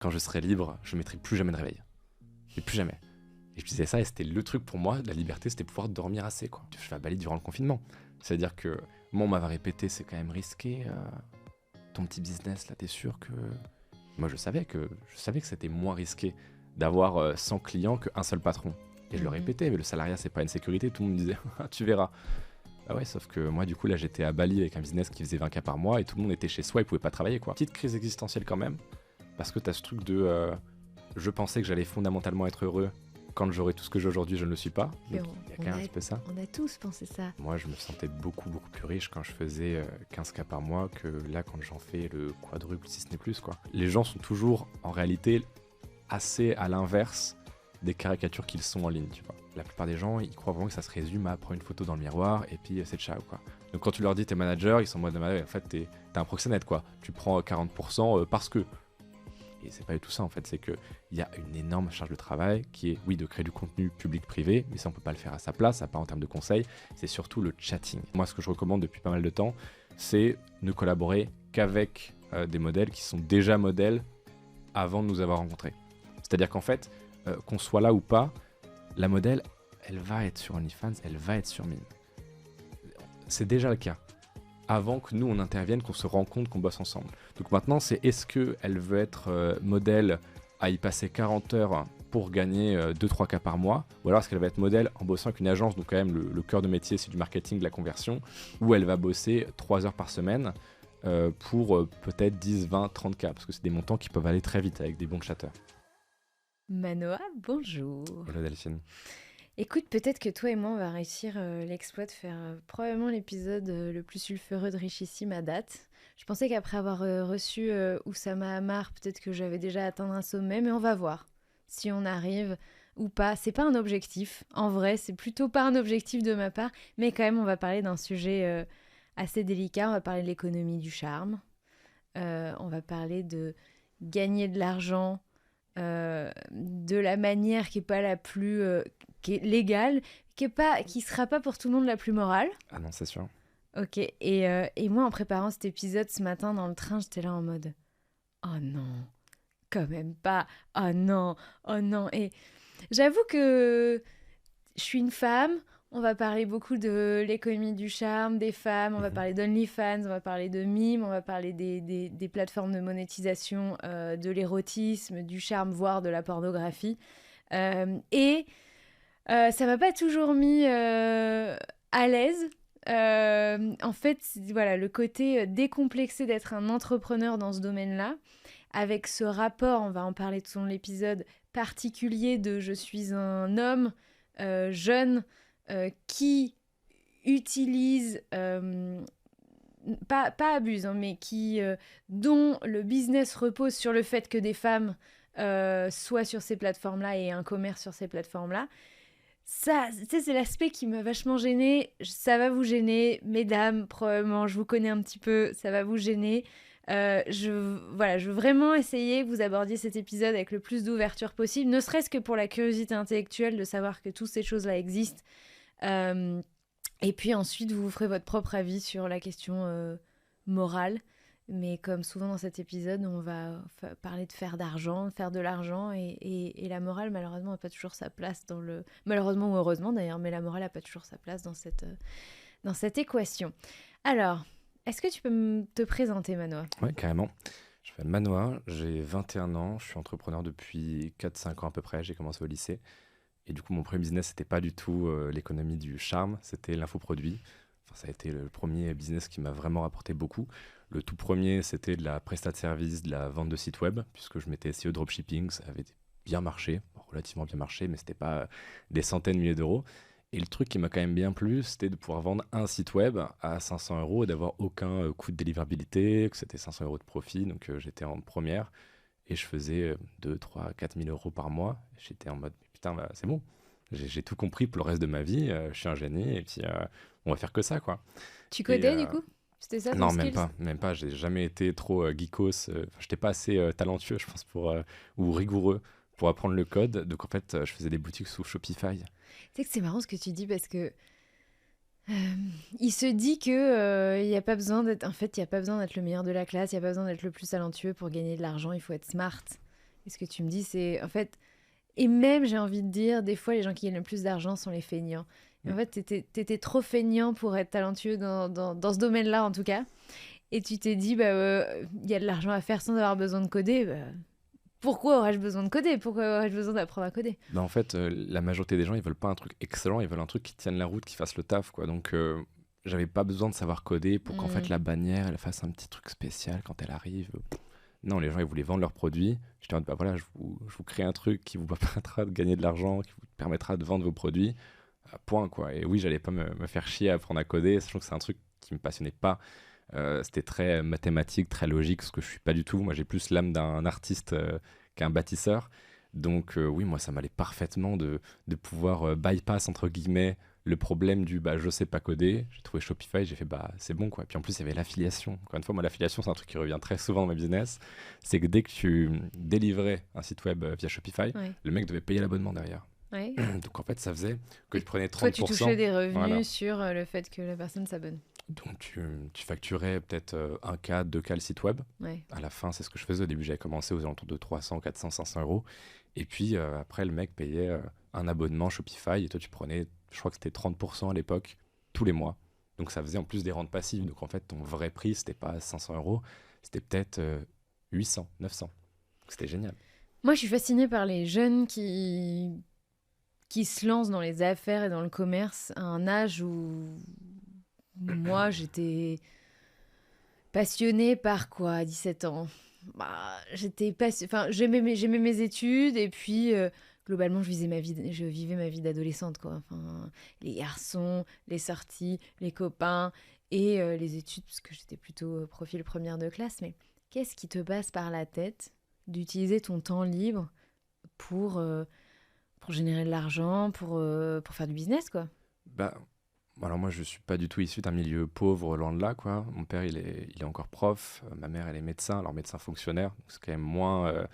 quand je serai libre, je mettrai plus jamais de réveil. Et plus jamais. Et je disais ça, et c'était le truc pour moi, la liberté, c'était pouvoir dormir assez, quoi. Je fais à Bali durant le confinement. C'est-à-dire que moi, on m'avait répété, c'est quand même risqué, ton petit business, là, t'es sûr que... Moi, je savais que c'était moins risqué d'avoir 100 clients qu'un seul patron. Et je le répétais, mais le salariat, c'est pas une sécurité. Tout le monde me disait, tu verras. Ah ouais, sauf que moi, du coup, là, j'étais à Bali avec un business qui faisait 20K par mois et tout le monde était chez soi, il pouvait pas travailler, quoi. Petite crise existentielle quand même, parce que t'as ce truc de... je pensais que j'allais fondamentalement être heureux. Quand j'aurai tout ce que j'ai aujourd'hui, je ne le suis pas. Donc, il y a quand même un petit peu ça. On a tous pensé ça. Moi, je me sentais beaucoup plus riche quand je faisais 15K par mois que là, quand j'en fais le quadruple, si ce n'est plus, quoi. Les gens sont toujours, en réalité, assez à l'inverse des caricatures qu'ils sont en ligne, tu vois. La plupart des gens, ils croient vraiment que ça se résume à prendre une photo dans le miroir et puis c'est ciao, quoi. Donc quand tu leur dis t'es manager, ils sont en mode, en fait, t'es un proxénète, quoi. Tu prends 40% parce que... Et c'est pas du tout ça en fait, c'est qu'il y a une énorme charge de travail qui est, oui, de créer du contenu public-privé, mais ça on peut pas le faire à sa place, à part en termes de conseils, c'est surtout le chatting. Moi ce que je recommande depuis pas mal de temps, c'est ne collaborer qu'avec des modèles qui sont déjà modèles avant de nous avoir rencontrés. C'est-à-dire qu'en fait, qu'on soit là ou pas, la modèle, elle va être sur OnlyFans, elle va être sur Mime. C'est déjà le cas. Avant que nous on intervienne, qu'on se rende compte qu'on bosse ensemble. Donc maintenant c'est est-ce qu'elle veut être modèle à y passer 40 heures pour gagner 2-3K par mois, ou alors est-ce qu'elle va être modèle en bossant avec une agence, donc quand même le cœur de métier c'est du marketing, de la conversion, où elle va bosser 3 heures par semaine pour peut-être 10, 20, 30K, parce que c'est des montants qui peuvent aller très vite avec des bons chatteurs. Manoa, bonjour. Hello Delphine. Écoute, peut-être que toi et moi, on va réussir l'exploit de faire probablement l'épisode le plus sulfureux de Richissime à date. Je pensais qu'après avoir reçu Oussama Hamar, peut-être que j'avais déjà atteint un sommet, mais on va voir si on arrive ou pas. C'est pas un objectif, en vrai, c'est plutôt pas un objectif de ma part, mais quand même, on va parler d'un sujet assez délicat. On va parler de l'économie du charme, on va parler de gagner de l'argent de la manière qui est pas la plus qui est légale, qui sera pas pour tout le monde la plus morale. Ah non, c'est sûr. Ok, et moi en préparant cet épisode ce matin dans le train, j'étais là en mode oh non, quand même pas, oh non, oh non. Et j'avoue que je suis une femme. On va parler beaucoup de l'économie du charme, des femmes, on va parler d'OnlyFans, on va parler de Mime, on va parler des plateformes de monétisation, de l'érotisme, du charme, voire de la pornographie. Et ça m'a pas toujours mis à l'aise. En fait, voilà, le côté décomplexé d'être un entrepreneur dans ce domaine-là, avec ce rapport, on va en parler tout au long de l'épisode, particulier de je suis un homme jeune qui utilise, pas abuse, hein, mais dont le business repose sur le fait que des femmes soient sur ces plateformes-là et un commerce sur ces plateformes-là. Ça, c'est l'aspect qui m'a vachement gênée. Ça va vous gêner, mesdames, probablement, je vous connais un petit peu, ça va vous gêner. Je veux vraiment essayer que vous abordiez cet épisode avec le plus d'ouverture possible, ne serait-ce que pour la curiosité intellectuelle de savoir que toutes ces choses-là existent. Et puis ensuite, vous ferez votre propre avis sur la question morale. Mais comme souvent dans cet épisode, on va parler de faire de l'argent. Et la morale, malheureusement, n'a pas toujours sa place dans le... Malheureusement ou heureusement d'ailleurs, mais la morale n'a pas toujours sa place dans cette équation. Alors, est-ce que tu peux te présenter, Manoa ? Ouais, carrément. Je m'appelle Manoa, j'ai 21 ans, je suis entrepreneur depuis 4-5 ans à peu près, j'ai commencé au lycée. Et du coup, mon premier business, c'était pas du tout l'économie du charme, c'était l'infoproduit. Enfin, ça a été le premier business qui m'a vraiment rapporté beaucoup. Le tout premier, c'était de la prestat de service, de la vente de sites web, puisque je m'étais essayé au dropshipping, ça avait bien marché, relativement bien marché, mais c'était pas des centaines de milliers d'euros. Et le truc qui m'a quand même bien plu, c'était de pouvoir vendre un site web à 500 € et d'avoir aucun coût de délivrabilité, que c'était 500 € de profit. Donc j'étais en première et je faisais 2, 3, 4 000 € par mois. J'étais en mode, putain, bah, c'est bon. J'ai tout compris pour le reste de ma vie. Je suis un génie et puis on va faire que ça, quoi. Tu Et, codais du coup ? C'était ça ton non, skills ? même pas. J'ai jamais été trop geekos. J'étais pas assez talentueux, je pense, ou rigoureux pour apprendre le code. Donc en fait, je faisais des boutiques sous Shopify. Tu sais que c'est marrant ce que tu dis parce que il se dit que y a pas besoin d'être, en fait, il y a pas besoin d'être le meilleur de la classe, il y a pas besoin d'être le plus talentueux pour gagner de l'argent, il faut être smart. Et ce que tu me dis, c'est en fait, et même j'ai envie de dire, des fois, les gens qui gagnent le plus d'argent sont les feignants. Et en fait, t'étais trop feignant pour être talentueux dans ce domaine-là, en tout cas. Et tu t'es dit, y a de l'argent à faire sans avoir besoin de coder. Pourquoi aurais-je besoin de coder? Pourquoi aurais-je besoin d'apprendre à coder? En fait, la majorité des gens, ils veulent pas un truc excellent, ils veulent un truc qui tienne la route, qui fasse le taf, quoi. Donc, j'avais pas besoin de savoir coder pour qu'en fait la bannière, elle fasse un petit truc spécial quand elle arrive. Non, les gens, ils voulaient vendre leurs produits. J'étais en mode, voilà, je vous crée un truc qui vous permettra de gagner de l'argent, qui vous permettra de vendre vos produits. Point, quoi. Et oui, j'allais pas me faire chier à apprendre à coder, sachant que c'est un truc qui me passionnait pas. C'était très mathématique, très logique, ce que je suis pas du tout. Moi, j'ai plus l'âme d'un artiste qu'un bâtisseur. Donc, oui, moi, ça m'allait parfaitement de pouvoir bypass, entre guillemets, le problème du je sais pas coder. J'ai trouvé Shopify, j'ai fait c'est bon, quoi. Puis en plus, il y avait l'affiliation. Encore une fois, moi, l'affiliation, c'est un truc qui revient très souvent dans ma business. C'est que dès que tu délivrais un site web via Shopify, le mec devait payer l'abonnement derrière. Ouais. Donc en fait, ça faisait que tu prenais 30%. Toi, tu touchais des revenus sur le fait que la personne s'abonne. Donc tu facturais peut-être 1K, 2K le site web. Ouais. À la fin, c'est ce que je faisais. Au début, j'avais commencé aux alentours de 300, 400, 500 euros. Et puis après, le mec payait un abonnement Shopify. Et toi, tu prenais, je crois que c'était 30% à l'époque, tous les mois. Donc ça faisait en plus des rentes passives. Donc en fait, ton vrai prix, c'était pas 500 euros. C'était peut-être 800, 900. Donc c'était génial. Moi, je suis fascinée par les jeunes qui se lancent dans les affaires et dans le commerce à un âge où moi, j'étais passionnée par quoi à 17 ans? J'aimais mes études et puis globalement, je vivais ma vie d'adolescente, quoi. Enfin, les garçons, les sorties, les copains et les études, parce que j'étais plutôt profil première de classe. Mais qu'est-ce qui te passe par la tête d'utiliser ton temps libre pour générer de l'argent, pour faire du business, quoi? Alors moi, je suis pas du tout issu d'un milieu pauvre, loin de là, quoi. Mon père, il est encore prof. Ma mère, elle est médecin. Alors médecin fonctionnaire, donc c'est quand même moins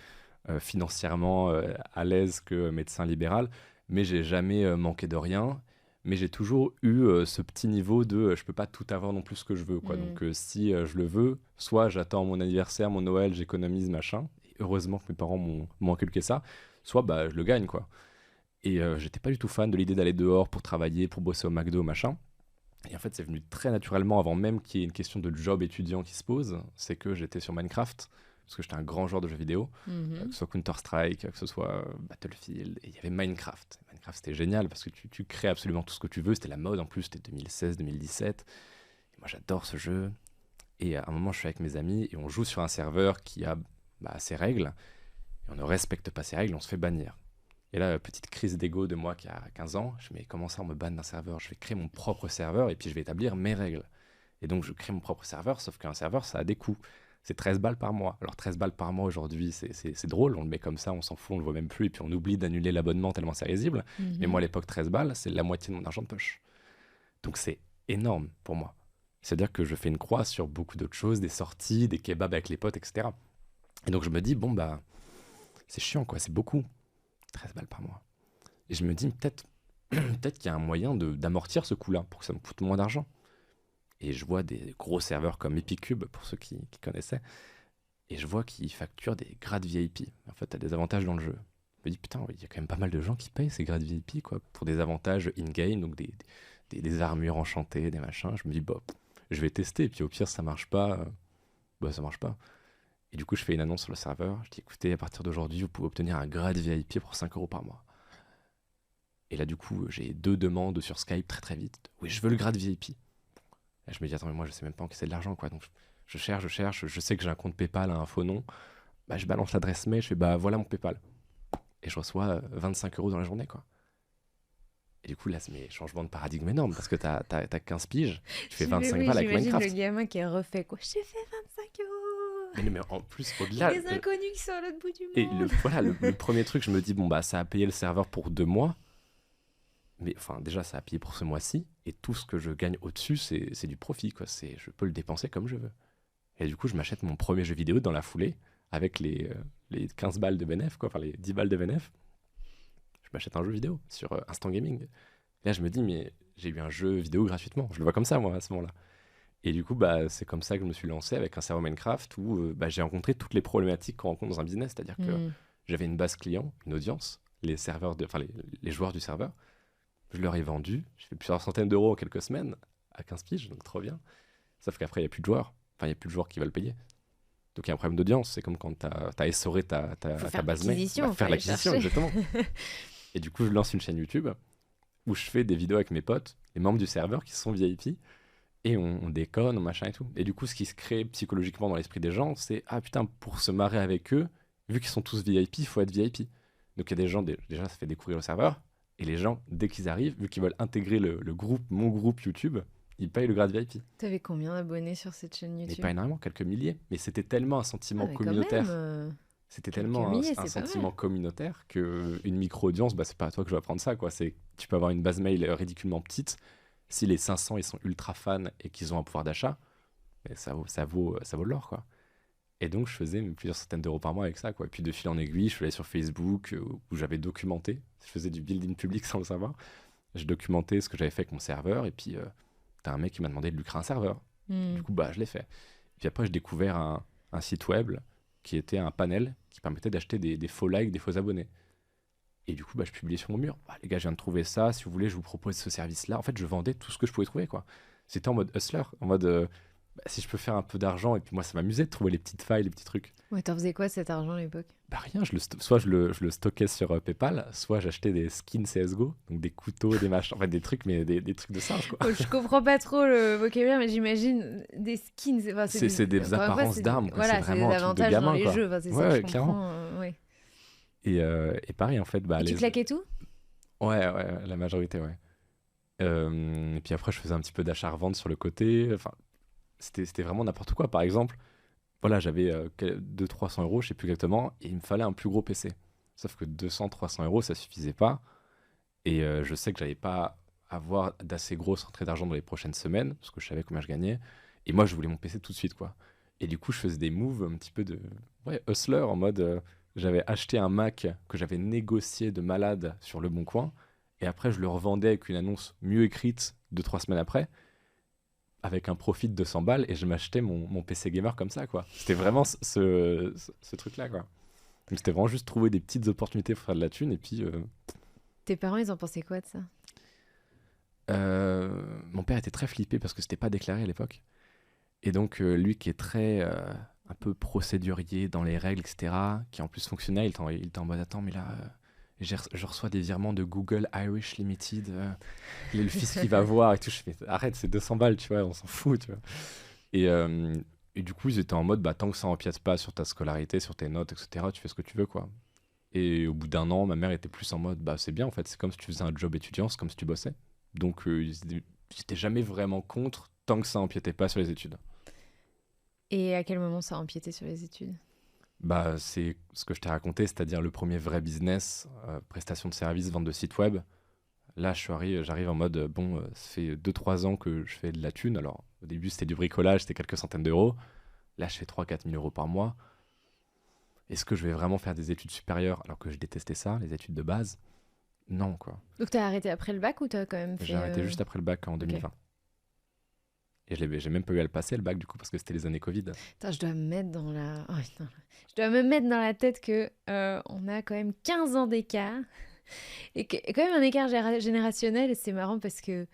financièrement à l'aise que médecin libéral. Mais j'ai jamais manqué de rien. Mais j'ai toujours eu ce petit niveau de je peux pas tout avoir non plus ce que je veux, quoi. Donc si je le veux, soit j'attends mon anniversaire, mon Noël, j'économise, machin. Et heureusement que mes parents m'ont inculqué ça. Soit je le gagne, quoi. Et j'étais pas du tout fan de l'idée d'aller dehors pour travailler, pour bosser au McDo, machin. Et en fait, c'est venu très naturellement, avant même qu'il y ait une question de job étudiant qui se pose. C'est que j'étais sur Minecraft, parce que j'étais un grand joueur de jeux vidéo, que ce soit Counter-Strike, que ce soit Battlefield. Et il y avait Minecraft. Minecraft, c'était génial, parce que tu crées absolument tout ce que tu veux. C'était la mode, en plus, c'était 2016, 2017. Et moi, j'adore ce jeu. Et à un moment, je suis avec mes amis, et on joue sur un serveur qui a ses règles. Et on ne respecte pas ces règles, on se fait bannir. Et là, petite crise d'ego de moi qui a 15 ans, je me dis, mais comment ça on me banne d'un serveur? Je vais créer mon propre serveur et puis je vais établir mes règles. Et donc je crée mon propre serveur, sauf qu'un serveur, ça a des coûts. C'est 13 balles par mois. Alors 13 balles par mois aujourd'hui, c'est drôle, on le met comme ça, on s'en fout, on le voit même plus, et puis on oublie d'annuler l'abonnement tellement c'est risible. Mais moi à l'époque, 13 balles, c'est la moitié de mon argent de poche. Donc c'est énorme pour moi. C'est-à-dire que je fais une croix sur beaucoup d'autres choses, des sorties, des kebabs avec les potes, etc. Et donc je me dis, c'est chiant, quoi, c'est beaucoup. 13 balles par mois. Et je me dis, peut-être qu'il y a un moyen d'amortir ce coût-là pour que ça me coûte moins d'argent. Et je vois des gros serveurs comme EpiCube, pour ceux qui connaissaient, et je vois qu'ils facturent des grades VIP. En fait, tu as des avantages dans le jeu. Je me dis, putain, il y a quand même pas mal de gens qui payent ces grades VIP, quoi, pour des avantages in-game, donc des armures enchantées, des machins. Je me dis, je vais tester, et puis au pire, ça marche pas, ça marche pas. Et du coup, je fais une annonce sur le serveur. Je dis, écoutez, à partir d'aujourd'hui, vous pouvez obtenir un grade VIP pour 5 euros par mois. Et là, du coup, j'ai 2 demandes sur Skype très très vite. Oui, je veux le grade VIP. Là, je me dis, attends, mais moi, je sais même pas encaisser de l'argent, quoi. Donc, je cherche. Je sais que j'ai un compte PayPal à un faux nom. Je balance l'adresse mail. Je fais, voilà mon PayPal. Et je reçois 25 euros dans la journée, quoi. Et du coup, là, c'est mes changements de paradigme énormes parce que t'as 15 piges. Tu fais 25 balles avec Minecraft. J'imagine le gamin qui est refait, quoi. J'ai fait 25 euros. Mais en plus, au-delà. Des inconnus qui sont à l'autre bout du monde. Et le premier truc, je me dis, ça a payé le serveur pour 2 mois. Mais enfin, déjà, ça a payé pour ce mois-ci. Et tout ce que je gagne au-dessus, c'est du profit, quoi. Je peux le dépenser comme je veux. Et du coup, je m'achète mon premier jeu vidéo dans la foulée avec les 15 balles de bénéf, quoi. Enfin, les 10 balles de bénéf. Je m'achète un jeu vidéo sur Instant Gaming. Et là, je me dis, mais j'ai eu un jeu vidéo gratuitement. Je le vois comme ça, moi, à ce moment-là. Et du coup, c'est comme ça que je me suis lancé avec un serveur Minecraft où j'ai rencontré toutes les problématiques qu'on rencontre dans un business. C'est-à-dire que J'avais une base client, une audience, les joueurs du serveur. Je leur ai vendu, j'ai fait plusieurs centaines d'euros en quelques semaines, à 15 piges, donc trop bien. Sauf qu'après, il n'y a plus de joueurs. Enfin, il n'y a plus de joueurs qui veulent payer. Donc il y a un problème d'audience. C'est comme quand tu as essoré ta base mail. Faire l'acquisition, exactement. Et du coup, je lance une chaîne YouTube où je fais des vidéos avec mes potes, les membres du serveur qui sont VIP, et on déconne, on machin et tout. Et du coup, ce qui se crée psychologiquement dans l'esprit des gens, c'est « Ah putain, pour se marrer avec eux, vu qu'ils sont tous VIP, il faut être VIP. » Donc il y a des gens, déjà, ça fait découvrir le serveur. Et les gens, dès qu'ils arrivent, vu qu'ils veulent intégrer le groupe, mon groupe YouTube, ils payent le grade VIP. T'avais combien d'abonnés sur cette chaîne YouTube? Mais pas énormément, quelques milliers. Mais c'était tellement un sentiment communautaire. C'était tellement un sentiment communautaire qu'une micro-audience, bah, c'est pas à toi que je vais apprendre ça, quoi. Tu peux avoir une base mail ridiculement petite. Si les 500 ils sont ultra fans et qu'ils ont un pouvoir d'achat, ça vaut de l'or, quoi. Et donc, je faisais plusieurs centaines d'euros par mois avec ça, quoi. Et puis, de fil en aiguille, je suis allé sur Facebook où j'avais documenté. Je faisais du building public sans le savoir. Je documentais ce que j'avais fait avec mon serveur. Et puis, t'as un mec qui m'a demandé de lui créer un serveur. Du coup, bah, je l'ai fait. Et puis après, j'ai découvert un site web qui était un panel qui permettait d'acheter des faux likes, des faux abonnés. Et du coup, bah, je publiais sur mon mur. Bah, les gars, je viens de trouver ça. Si vous voulez, je vous propose ce service-là. En fait, je vendais tout ce que je pouvais trouver, quoi. C'était en mode hustler, en mode si je peux faire un peu d'argent. Et puis moi, ça m'amusait de trouver les petites failles, les petits trucs. Ouais, t'en faisais quoi cet argent à l'époque? Bah rien, soit je le stockais sur PayPal, soit j'achetais des skins CSGO, donc des couteaux, des machins, en fait des trucs, mais des trucs de singe, quoi. Oh, je comprends pas trop le vocabulaire, mais j'imagine des skins. Enfin, c'est des apparences d'armes, voilà, c'est vraiment des un truc de avantages gamin, dans les quoi. jeux. Enfin, c'est Ouais, ça que je clairement. comprends. Ouais. Et pareil, en fait, bah, Et tu claquais tout? Ouais, la majorité, ouais. Et puis après, je faisais un petit peu d'achat-revente sur le côté. Enfin, c'était vraiment n'importe quoi. Par exemple, voilà, j'avais 200-300 euros, je sais plus exactement, et il me fallait un plus gros PC. Sauf que 200-300 euros, ça suffisait pas. Et je sais que j'allais pas avoir d'assez grosses rentrées d'argent dans les prochaines semaines, parce que je savais combien je gagnais. Et moi, je voulais mon PC tout de suite, quoi. Et du coup, je faisais des moves un petit peu de hustler, en mode j'avais acheté un Mac que j'avais négocié de malade sur Le Bon Coin, et après, je le revendais avec une annonce mieux écrite 2-3 semaines après, avec un profit de 200 balles, et je m'achetais mon PC gamer comme ça, quoi. C'était vraiment ce truc-là, quoi. Donc, c'était vraiment juste trouver des petites opportunités pour faire de la thune, et puis... Tes parents, ils en pensaient quoi de ça? Mon père était très flippé parce que c'était pas déclaré à l'époque. Et donc, lui qui est très un peu procédurier dans les règles, etc., qui en plus fonctionnait, il était en mode attends, mais là, je reçois des virements de Google Irish Limited, il y a le fils qui va voir et tout. Je fais arrête, c'est 200 balles, tu vois, on s'en fout, tu vois. Et du coup, ils étaient en mode bah, tant que ça empiète pas sur ta scolarité, sur tes notes, etc., tu fais ce que tu veux, quoi. Et au bout d'un an, ma mère était plus en mode bah, c'est bien en fait, c'est comme si tu faisais un job étudiant, c'est comme si tu bossais. Donc, ils étaient jamais vraiment contre tant que ça empiétait pas sur les études. Et à quel moment ça a empiété sur les études? Bah, c'est ce que je t'ai raconté, c'est-à-dire le premier vrai business, prestation de services, vente de site web. Là, j'arrive en mode, bon, ça fait 2-3 ans que je fais de la thune. Alors, au début, c'était du bricolage, c'était quelques centaines d'euros. Là, je fais 3-4 000 euros par mois. Est-ce que je vais vraiment faire des études supérieures alors que je détestais ça, les études de base? Non, quoi. Donc, t'as arrêté après le bac ou t'as quand même fait... J'ai arrêté juste après le bac en 2020. Et j'ai même pas eu à le passer, le bac, du coup, parce que c'était les années Covid. Attends, je dois me mettre dans la... Oh, putain. Je dois me mettre dans la tête que on a quand même 15 ans d'écart. Et quand même un écart générationnel. Et c'est marrant parce que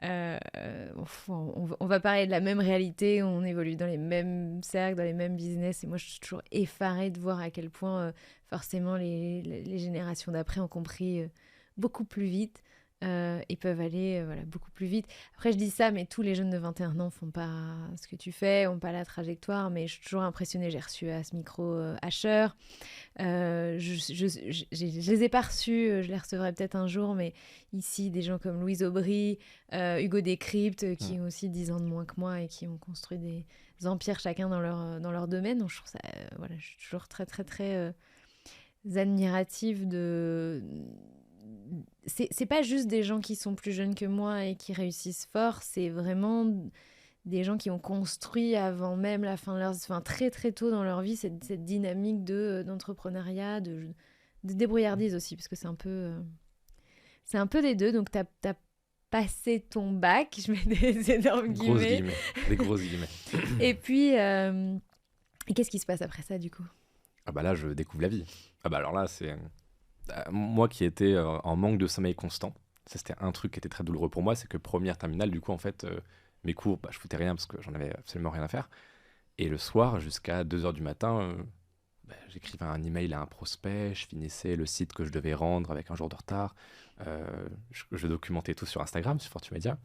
on va parler de la même réalité. On évolue dans les mêmes cercles, dans les mêmes business. Et moi, je suis toujours effarée de voir à quel point, forcément, les générations d'après ont compris beaucoup plus vite. Et peuvent aller beaucoup plus vite. Après, je dis ça, mais tous les jeunes de 21 ans font pas ce que tu fais, ont pas la trajectoire, mais je suis toujours impressionnée. J'ai reçu à ce micro Asher. Je les ai pas reçus, je les recevrai peut-être un jour, mais ici, des gens comme Louise Aubry, Hugo Décrypte, qui ont aussi 10 ans de moins que moi et qui ont construit des empires chacun dans leur domaine. Donc, je trouve ça, je suis toujours très, très, très admirative de... C'est pas juste des gens qui sont plus jeunes que moi et qui réussissent fort, c'est vraiment des gens qui ont construit avant même la fin de leur... Enfin, très très tôt dans leur vie, cette dynamique d'entrepreneuriat, de débrouillardise aussi, parce que c'est un peu des deux. Donc t'as passé ton bac, je mets des énormes guillemets. Des grosses guillemets. Et puis, qu'est-ce qui se passe après ça, du coup? Ah bah là, je découvre la vie. Ah bah alors là, c'est... moi qui étais en manque de sommeil constant, ça c'était un truc qui était très douloureux pour moi, c'est que première terminale, du coup, en fait, mes cours, bah, je foutais rien parce que j'en avais absolument rien à faire. Et le soir, jusqu'à 2 heures du matin, bah, j'écrivais un email à un prospect, je finissais le site que je devais rendre avec un jour de retard, je documentais tout sur Instagram, sur Fortumedia.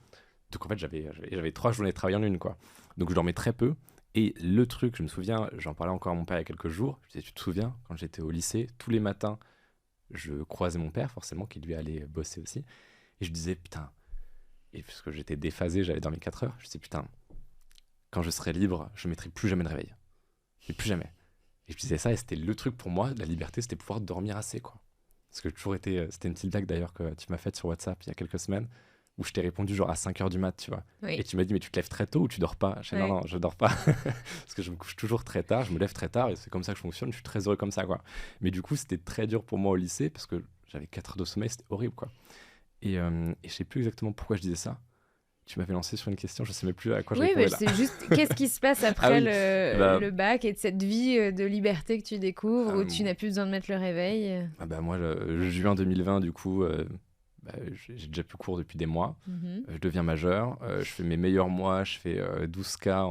Donc en fait, j'avais 3 journées de travail en une, quoi. Donc je dormais très peu. Et le truc, je me souviens, j'en parlais encore à mon père il y a quelques jours, je disais, tu te souviens, quand j'étais au lycée, tous les matins, je croisais mon père, forcément, qui lui allait bosser aussi. Et je disais, putain, et parce que j'étais déphasé, j'avais dormi 4 heures, je disais, putain, quand je serai libre, je ne mettrai plus jamais de réveil. Mais plus jamais. Et je disais ça, et c'était le truc pour moi, la liberté, c'était pouvoir dormir assez, quoi. Parce que j'ai toujours été. C'était une petite blague d'ailleurs que tu m'as faite sur WhatsApp il y a quelques semaines, où je t'ai répondu genre à 5 heures du mat, tu vois. Et Oui. tu m'as dit, mais tu te lèves très tôt ou tu dors pas? Je dis, non, Ouais. non, je dors pas. Parce que je me couche toujours très tard, je me lève très tard, et c'est comme ça que je fonctionne, je suis très heureux comme ça, quoi. Mais du coup, c'était très dur pour moi au lycée, parce que j'avais 4 heures de sommeil, c'était horrible, quoi. Et je sais plus exactement pourquoi je disais ça. Tu m'avais lancé sur une question, je sais même plus à quoi je Oui, mais répondais là. c'est juste qu'est-ce qui se passe Ah après oui, bah, le bac et de cette vie de liberté que tu découvres où tu euh, n'as plus besoin de mettre le réveil. ah bah moi, juin 2020, du coup, bah, j'ai déjà plus cours depuis des mois. Mhm. Je deviens majeur. Je fais mes meilleurs mois. Je fais 12K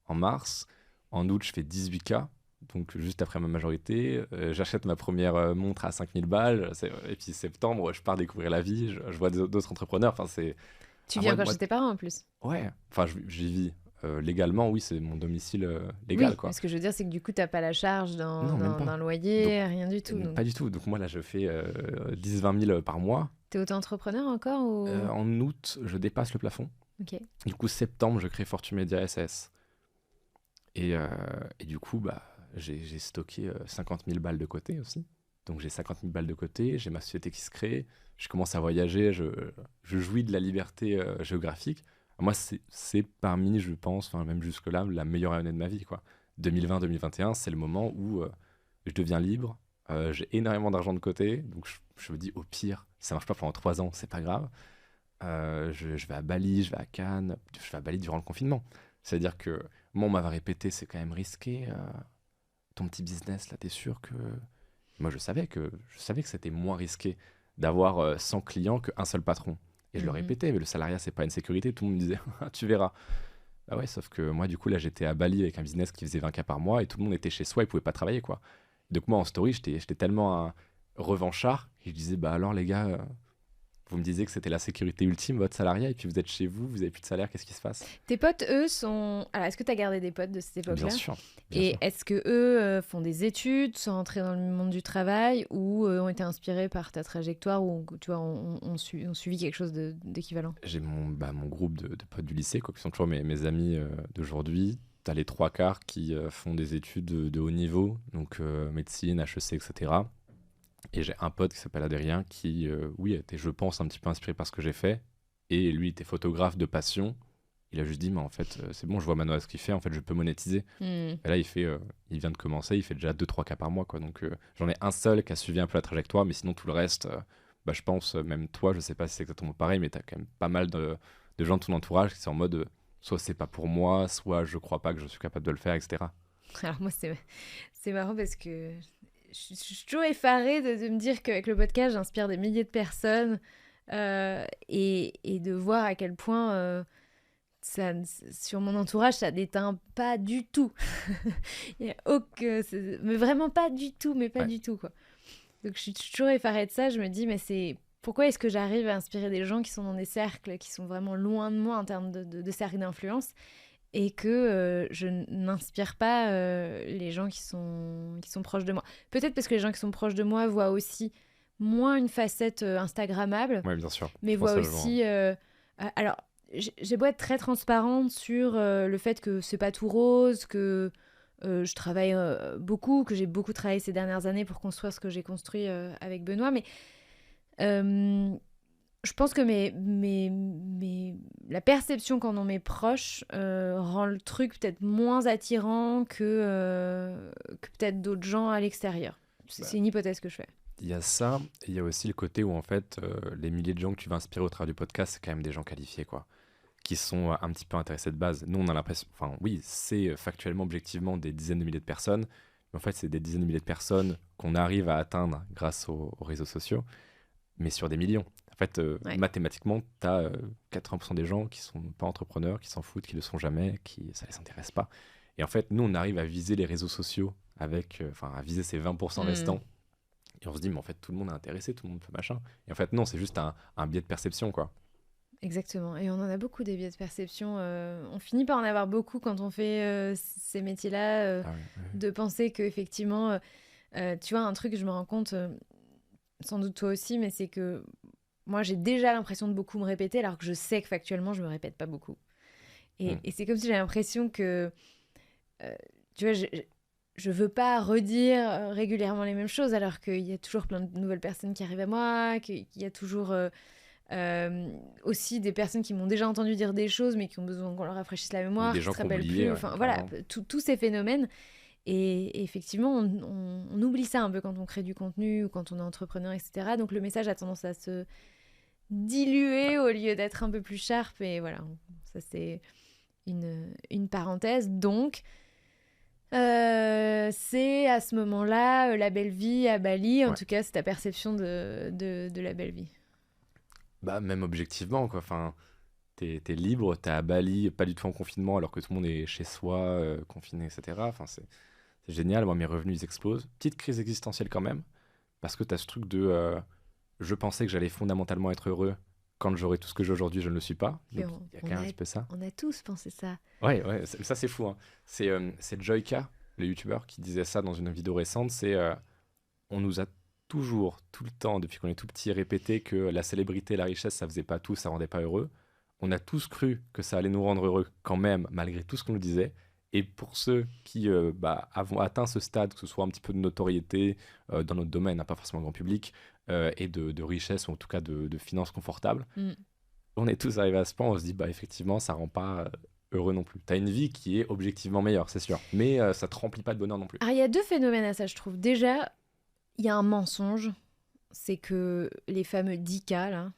en mars. En août, je fais 18K. Donc, juste après ma majorité. J'achète ma première montre à 5000 balles. Et puis, septembre, je pars découvrir la vie. Je vois d'autres entrepreneurs. Enfin, c'est... Tu Ah, viens encore chez tes parents en plus. ouais. Enfin, j'y vis. Légalement, oui, c'est mon domicile légal, Oui, quoi. mais ce que je veux dire, c'est que du coup, t'as pas la charge Non, même pas. d'un Donc, loyer, rien du tout. Donc, pas du tout. Donc, moi, là, je fais 10-20 000 par mois. t'es auto-entrepreneur encore ou... En août, je dépasse le plafond. Ok. Du coup, septembre, je crée Fortumedia SAS. Et du coup, bah, j'ai stocké 50 000 balles de côté aussi. Donc j'ai 50 000 balles de côté, j'ai ma société qui se crée, je commence à voyager, je jouis de la liberté géographique. Moi, c'est parmi, je pense, enfin, même jusque-là, la meilleure année de ma vie, quoi. 2020-2021, c'est le moment où je deviens libre, j'ai énormément d'argent de côté, donc je me dis, au pire, si ça marche pas pendant 3 ans, c'est pas grave. Je vais à Bali, je vais à Cannes, je vais à Bali durant le confinement. C'est-à-dire que moi, on m'avait répété, c'est quand même risqué, ton petit business, là, t'es sûr que... Moi, je savais que c'était moins risqué d'avoir 100 clients qu'un seul patron. Et je le Mhm. répétais, mais le salariat, c'est pas une sécurité. Tout le monde me disait, ah, tu verras. Ah ouais, sauf que moi, du coup, là, j'étais à Bali avec un business qui faisait 20K par mois et tout le monde était chez soi, il pouvait pas travailler, quoi. Donc moi, en story, j'étais tellement un revanchard et je disais, bah alors les gars, vous me disiez que c'était la sécurité ultime, votre salariat, et puis vous êtes chez vous, vous avez plus de salaire, qu'est-ce qui se passe? Tes potes, eux, sont... Alors, est-ce que t'as gardé des potes de cette Bien époque-là? sûr, bien Et sûr. est-ce que eux font des études, sont rentrés dans le monde du travail ou ont été inspirés par ta trajectoire ou tu vois, ont suivi quelque chose d'équivalent? J'ai mon groupe de potes du lycée, quoi, qui sont toujours mes amis d'aujourd'hui. T'as les 3 quarts qui font des études de haut niveau, donc médecine, HEC, etc. Et j'ai un pote qui s'appelle Adrien qui, oui, a été, je pense, un petit peu inspiré par ce que j'ai fait. Et lui, il était photographe de passion. Il a juste dit, mais en fait, c'est bon, je vois maintenant ce qu'il fait, en fait, je peux monétiser. Hmm. Et là, il vient de commencer, il fait déjà 2-3 cas par mois, quoi. Donc, j'en ai un seul qui a suivi un peu la trajectoire, mais sinon, tout le reste, bah, je pense, même toi, je sais pas si c'est exactement pareil, mais tu as quand même pas mal de gens de ton entourage qui sont en mode, soit c'est pas pour moi, soit je crois pas que je suis capable de le faire, etc. Alors moi, c'est marrant parce que je suis toujours effarée de me dire qu'avec le podcast, j'inspire des milliers de personnes et de voir à quel point ça, sur mon entourage, ça déteint pas du tout. Il y a mais vraiment pas du tout, mais pas Ouais. du tout, quoi. Donc je suis toujours effarée de ça. Je me dis, mais c'est... Pourquoi est-ce que j'arrive à inspirer des gens qui sont dans des cercles qui sont vraiment loin de moi en termes de cercle d'influence et que je n'inspire pas les gens qui sont proches de moi. Peut-être parce que les gens qui sont proches de moi voient aussi moins une facette Instagrammable, Ouais, bien sûr. mais Je pense voient à le voir. aussi... alors, j'ai beau être très transparente sur le fait que c'est pas tout rose, que je travaille beaucoup, que j'ai beaucoup travaillé ces dernières années pour construire ce que j'ai construit avec Benoît, mais je pense que la perception qu'en ont mes proches rend le truc peut-être moins attirant que peut-être d'autres gens à l'extérieur. C'est Bah, c'est une hypothèse que je fais. il y a ça, et il y a aussi le côté où, en fait, les milliers de gens que tu vas inspirer au travers du podcast, c'est quand même des gens qualifiés, quoi, qui sont un petit peu intéressés de base. Nous, on a l'impression, enfin, oui, c'est factuellement, objectivement, des dizaines de milliers de personnes, Mais en fait, c'est des dizaines de milliers de personnes qu'on arrive à atteindre grâce aux réseaux sociaux, mais sur des millions. En fait, Ouais. mathématiquement, tu as 80% des gens qui sont pas entrepreneurs, qui s'en foutent, qui le sont jamais, qui ça les intéresse pas. Et en fait, nous, on arrive à viser les réseaux sociaux avec, enfin, à viser ces 20% Hmm. restants. Et on se dit, mais en fait, tout le monde est intéressé, tout le monde peut machin. Et en fait, non, c'est juste un biais de perception, quoi. Exactement. Et on en a beaucoup des biais de perception. On finit par en avoir beaucoup quand on fait ces métiers-là, Ah ouais, ouais. de penser qu'effectivement, tu vois, un truc, je me rends compte, sans doute toi aussi, mais c'est que moi, j'ai déjà l'impression de beaucoup me répéter, alors que je sais que factuellement, je me répète pas beaucoup. Hmm. Et c'est comme si j'ai l'impression que, euh, tu vois, je veux pas redire régulièrement les mêmes choses, alors qu'il y a toujours plein de nouvelles personnes qui arrivent à moi, qu'il y a toujours aussi des personnes qui m'ont déjà entendu dire des choses, mais qui ont besoin qu'on leur rafraîchisse la Ou mémoire, des qui gens se qui ont rappellent oublié, plus. ouais, Enfin, voilà, carrément. tous ces phénomènes. Et effectivement, on oublie ça un peu quand on crée du contenu ou quand on est entrepreneur, etc. Donc le message a tendance à se diluer au lieu d'être un peu plus sharp. Et voilà, ça c'est une parenthèse. Donc, c'est à ce moment-là la belle vie à Bali. En Ouais. tout cas, c'est ta perception de la belle vie. Bah, même objectivement, quoi. Enfin, t'es libre, t'es à Bali, pas du tout en confinement, alors que tout le monde est chez soi, confiné, etc. Enfin, c'est génial. Moi, mes revenus, ils explosent. Petite crise existentielle quand même, parce que t'as ce truc de je pensais que j'allais fondamentalement être heureux quand j'aurai tout ce que j'ai aujourd'hui, je ne le suis pas. Puis Donc, il y a quand même un petit peu ça. on a tous pensé ça. Ouais, ouais, ça c'est fou, hein. C'est Joyka, le youtubeur, qui disait ça dans une vidéo récente. C'est on nous a toujours, tout le temps, depuis qu'on est tout petit, répété que la célébrité, la richesse, ça faisait pas tout, ça rendait pas heureux. On a tous cru que ça allait nous rendre heureux quand même, malgré tout ce qu'on nous disait. Et pour ceux qui bah, avons atteint ce stade, que ce soit un petit peu de notoriété dans notre domaine, hein, pas forcément grand public, et de richesse, ou en tout cas de finances confortables, Mm. on est tous arrivés à ce point, on se dit, bah effectivement, ça rend pas heureux non plus. T'as une vie qui est objectivement meilleure, c'est sûr, mais ça te remplit pas de bonheur non plus. Alors, il y a deux phénomènes à ça, je trouve. Déjà, il y a un mensonge, c'est que les fameux 10K, là,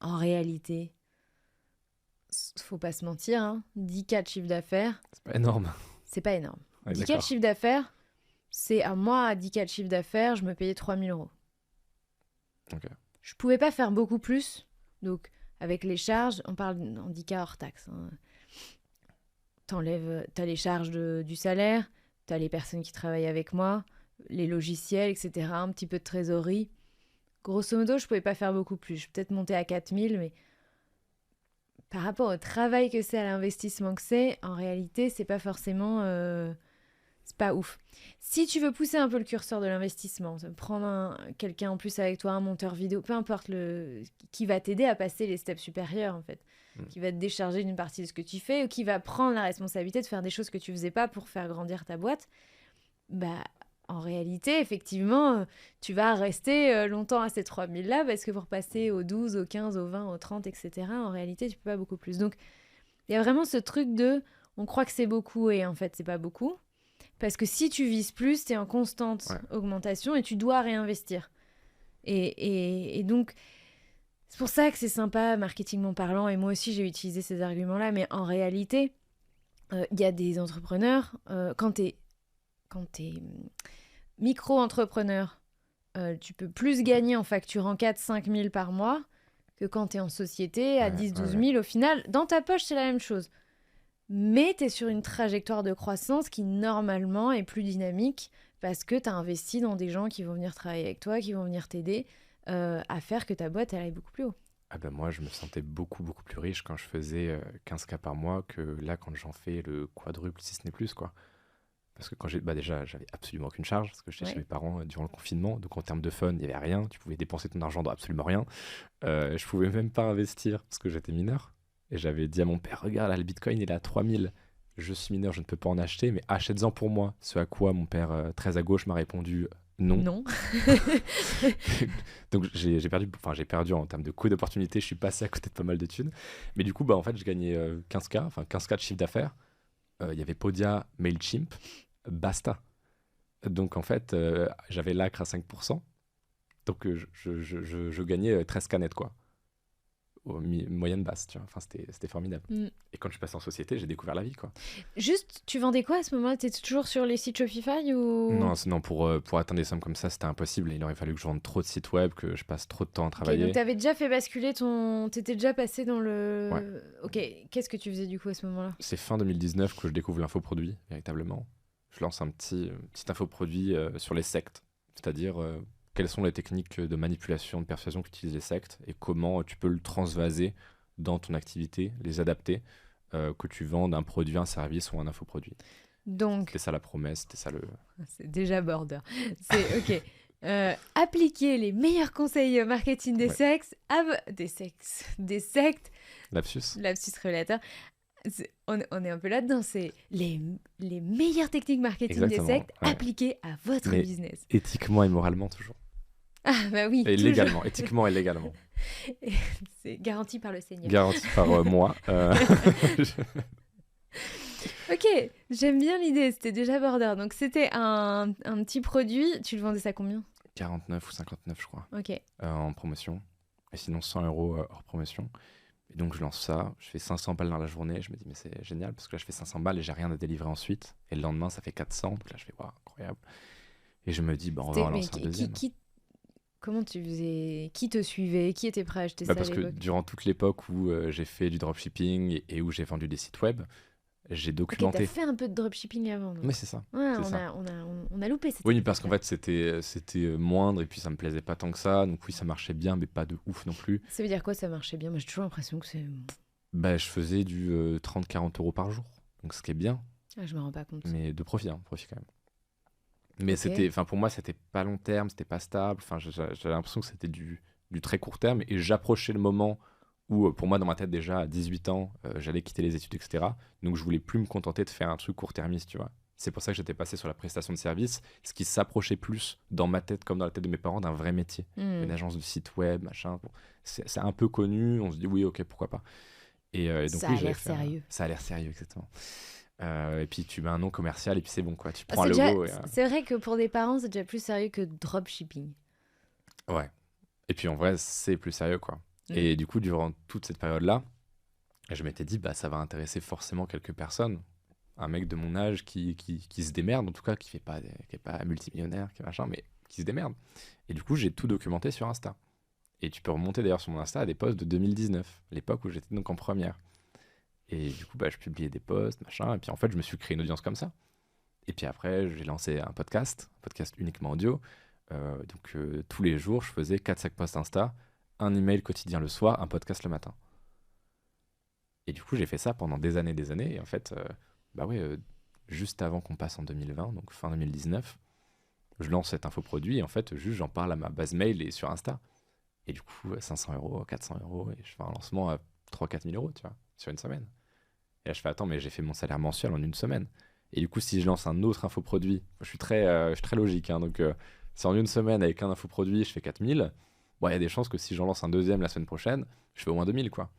en réalité, faut pas se mentir, hein, 10K de chiffre d'affaires, C'est pas énorme. c'est pas énorme. Ouais, 10K de d'accord. chiffre d'affaires, c'est à moi, à 10K de chiffre d'affaires, je me payais 3 000 euros. Ok. Je pouvais pas faire beaucoup plus, donc avec les charges, on parle en 10K hors taxe, hein. T'as les charges du salaire, t'as les personnes qui travaillent avec moi, les logiciels, etc., un petit peu de trésorerie. Grosso modo, je pouvais pas faire beaucoup plus. Je peux peut-être monter à 4 000, mais par rapport au travail que c'est, à l'investissement que c'est, en réalité, c'est pas forcément. C'est pas ouf. Si tu veux pousser un peu le curseur de l'investissement, prendre quelqu'un en plus avec toi, un monteur vidéo, peu importe, qui va t'aider à passer les steps supérieurs, en fait, Mm. qui va te décharger d'une partie de ce que tu fais, ou qui va prendre la responsabilité de faire des choses que tu faisais pas pour faire grandir ta boîte, bah, en réalité, effectivement, tu vas rester longtemps à ces 3 000 là, parce que pour passer aux 12, aux 15, aux 20, aux 30, etc., en réalité, tu peux pas beaucoup plus. Donc, il y a vraiment ce truc de, on croit que c'est beaucoup, et en fait, c'est pas beaucoup. Parce que si tu vises plus, tu es en constante Ouais. augmentation et tu dois réinvestir. Et donc, c'est pour ça que c'est sympa, marketingment parlant, et moi aussi j'ai utilisé ces arguments-là, mais en réalité, il y a des entrepreneurs, quand tu es micro-entrepreneur, tu peux plus gagner en facturant 4-5 000 par mois que quand tu es en société à Ouais, 10-12 ouais, 000. Au final, dans ta poche, c'est la même chose. Mais tu es sur une trajectoire de croissance qui, normalement, est plus dynamique parce que tu as investi dans des gens qui vont venir travailler avec toi, qui vont venir t'aider à faire que ta boîte, elle aille beaucoup plus haut. Ah ben moi, je me sentais beaucoup, beaucoup plus riche quand je faisais 15K par mois que là, quand j'en fais le quadruple, si ce n'est plus, quoi. Parce que quand j'ai... Bah déjà, j'avais absolument aucune charge, parce que j'étais chez Ouais. mes parents durant le confinement. Donc en termes de fun, il n'y avait rien. Tu pouvais dépenser ton argent dans absolument rien. Je pouvais même pas investir, parce que j'étais mineur. Et j'avais dit à mon père, regarde, là, le Bitcoin, il est à 3000. Je suis mineur, je ne peux pas en acheter, mais achète-en pour moi. Ce à quoi mon père, très à gauche, m'a répondu, non. Non. Donc j'ai perdu en termes de coût d'opportunité, je suis passé à côté de pas mal de thunes. Mais du coup, bah, en fait, je gagnais 15K, enfin 15K de chiffre d'affaires. Il y avait Podia, Mailchimp, basta. Donc en fait, j'avais l'acre à 5%. Donc je gagnais 13K net, quoi. moyenne basse, tu vois. Enfin, c'était formidable. Et quand je suis passé en société, j'ai découvert la vie, quoi. Juste, tu vendais quoi à ce moment-là? T'étais toujours sur les sites Shopify ou... Non, pour atteindre des sommes comme ça, c'était impossible. Il aurait fallu que je vende trop de sites web, que je passe trop de temps à Ok, travailler. donc t'avais déjà fait basculer ton... T'étais déjà passé dans le... Ouais. Ok, qu'est-ce que tu faisais du coup à ce moment-là? C'est fin 2019 que je découvre l'infoproduit, véritablement. Je lance un petit infoproduit sur les sectes, c'est-à-dire quelles sont les techniques de manipulation, de persuasion qu'utilisent les sectes et comment tu peux le transvaser dans ton activité, les adapter, que tu vendes un produit, un service ou un infoproduit. Donc, C'était ça la promesse, c'était ça le... c'est déjà border. C'est ok. Appliquer les meilleurs conseils marketing des Ouais. des sectes, Lapsus. lapsus révélateur. On est un peu là-dedans, c'est les meilleures techniques marketing des Exactement, sectes ouais. appliquées à votre Mais business. éthiquement et moralement toujours. Ah bah oui, Et toujours. légalement, éthiquement et légalement. C'est garanti par le Seigneur. Garanti par moi. Ok, j'aime bien l'idée, c'était déjà border. Donc c'était un petit produit, tu le vendais ça combien? 49 ou 59, je crois, Ok. en promotion. Et sinon 100 € hors promotion. Et donc je lance ça, je fais 500 balles dans la journée. Je me dis, mais c'est génial parce que là je fais 500 balles et j'ai rien à délivrer ensuite. Et le lendemain ça fait 400. Donc là je fais, waouh, incroyable. Et je me dis, on va en Mais lancer un deuxième. comment tu faisais? Qui te suivait? Qui était prêt à acheter ça à Parce que l'époque? durant toute l'époque où j'ai fait du dropshipping et où j'ai vendu des sites web, j'ai Ok, documenté. t'as fait un peu de dropshipping avant. Donc. Mais c'est ça. Ouais, c'est on ça. a loupé cette Oui, parce qu'en époque-là. fait, c'était moindre et puis ça me plaisait pas tant que ça. Donc oui, ça marchait bien, mais pas de ouf non plus. Ça veut dire quoi, ça marchait bien? Moi, j'ai toujours l'impression que c'est... Je faisais du 30-40 € par jour. Donc ce qui est bien, Ah, je me rends pas compte. mais de profit quand même. Mais Ok. pour moi, c'était pas long terme, c'était pas stable. Enfin, j'avais l'impression que c'était du très court terme et j'approchais le moment où, pour moi, dans ma tête, déjà, à 18 ans, j'allais quitter les études, etc. Donc, je voulais plus me contenter de faire un truc court-termiste, tu vois. C'est pour ça que j'étais passé sur la prestation de service, ce qui s'approchait plus dans ma tête, comme dans la tête de mes parents, d'un vrai métier. Une agence de site web, machin. Bon, c'est un peu connu, on se dit oui, ok, pourquoi pas. Et donc, Ça oui, a j'avais l'air fait sérieux. Ça a l'air sérieux, exactement. Et puis, tu mets un nom commercial et puis c'est bon, quoi. Tu Ah, prends un logo. c'est vrai que pour des parents, c'est déjà plus sérieux que dropshipping. Ouais. Et puis, en vrai, c'est plus sérieux, quoi. Mm. Et du coup, durant toute cette période-là, je m'étais dit, ça va intéresser forcément quelques personnes. Un mec de mon âge qui se démerde, en tout cas, qui est pas multimillionnaire, qui est machin, mais qui se démerde. Et du coup, j'ai tout documenté sur Insta. Et tu peux remonter d'ailleurs sur mon Insta à des posts de 2019, l'époque où j'étais donc en première. Et du coup, je publiais des posts, machin. Et puis en fait, je me suis créé une audience comme ça. Et puis après, j'ai lancé un podcast uniquement audio. Tous les jours, je faisais 4-5 posts Insta, un email quotidien le soir, un podcast le matin. Et du coup, j'ai fait ça pendant des années. Et en fait, juste avant qu'on passe en 2020, donc fin 2019, je lance cet infoproduit et en fait, juste j'en parle à ma base mail et sur Insta. Et du coup, 500 €, 400 €, et je fais un lancement à 3-4 000 €, tu vois, sur une semaine. Et là, je fais, attends, mais j'ai fait mon salaire mensuel en une semaine. Et du coup, si je lance un autre infoproduit, je suis très logique, hein, donc si en une semaine, avec un infoproduit, je fais 4 000, il y a des chances que si j'en lance un deuxième la semaine prochaine, je fais au moins 2 000, quoi.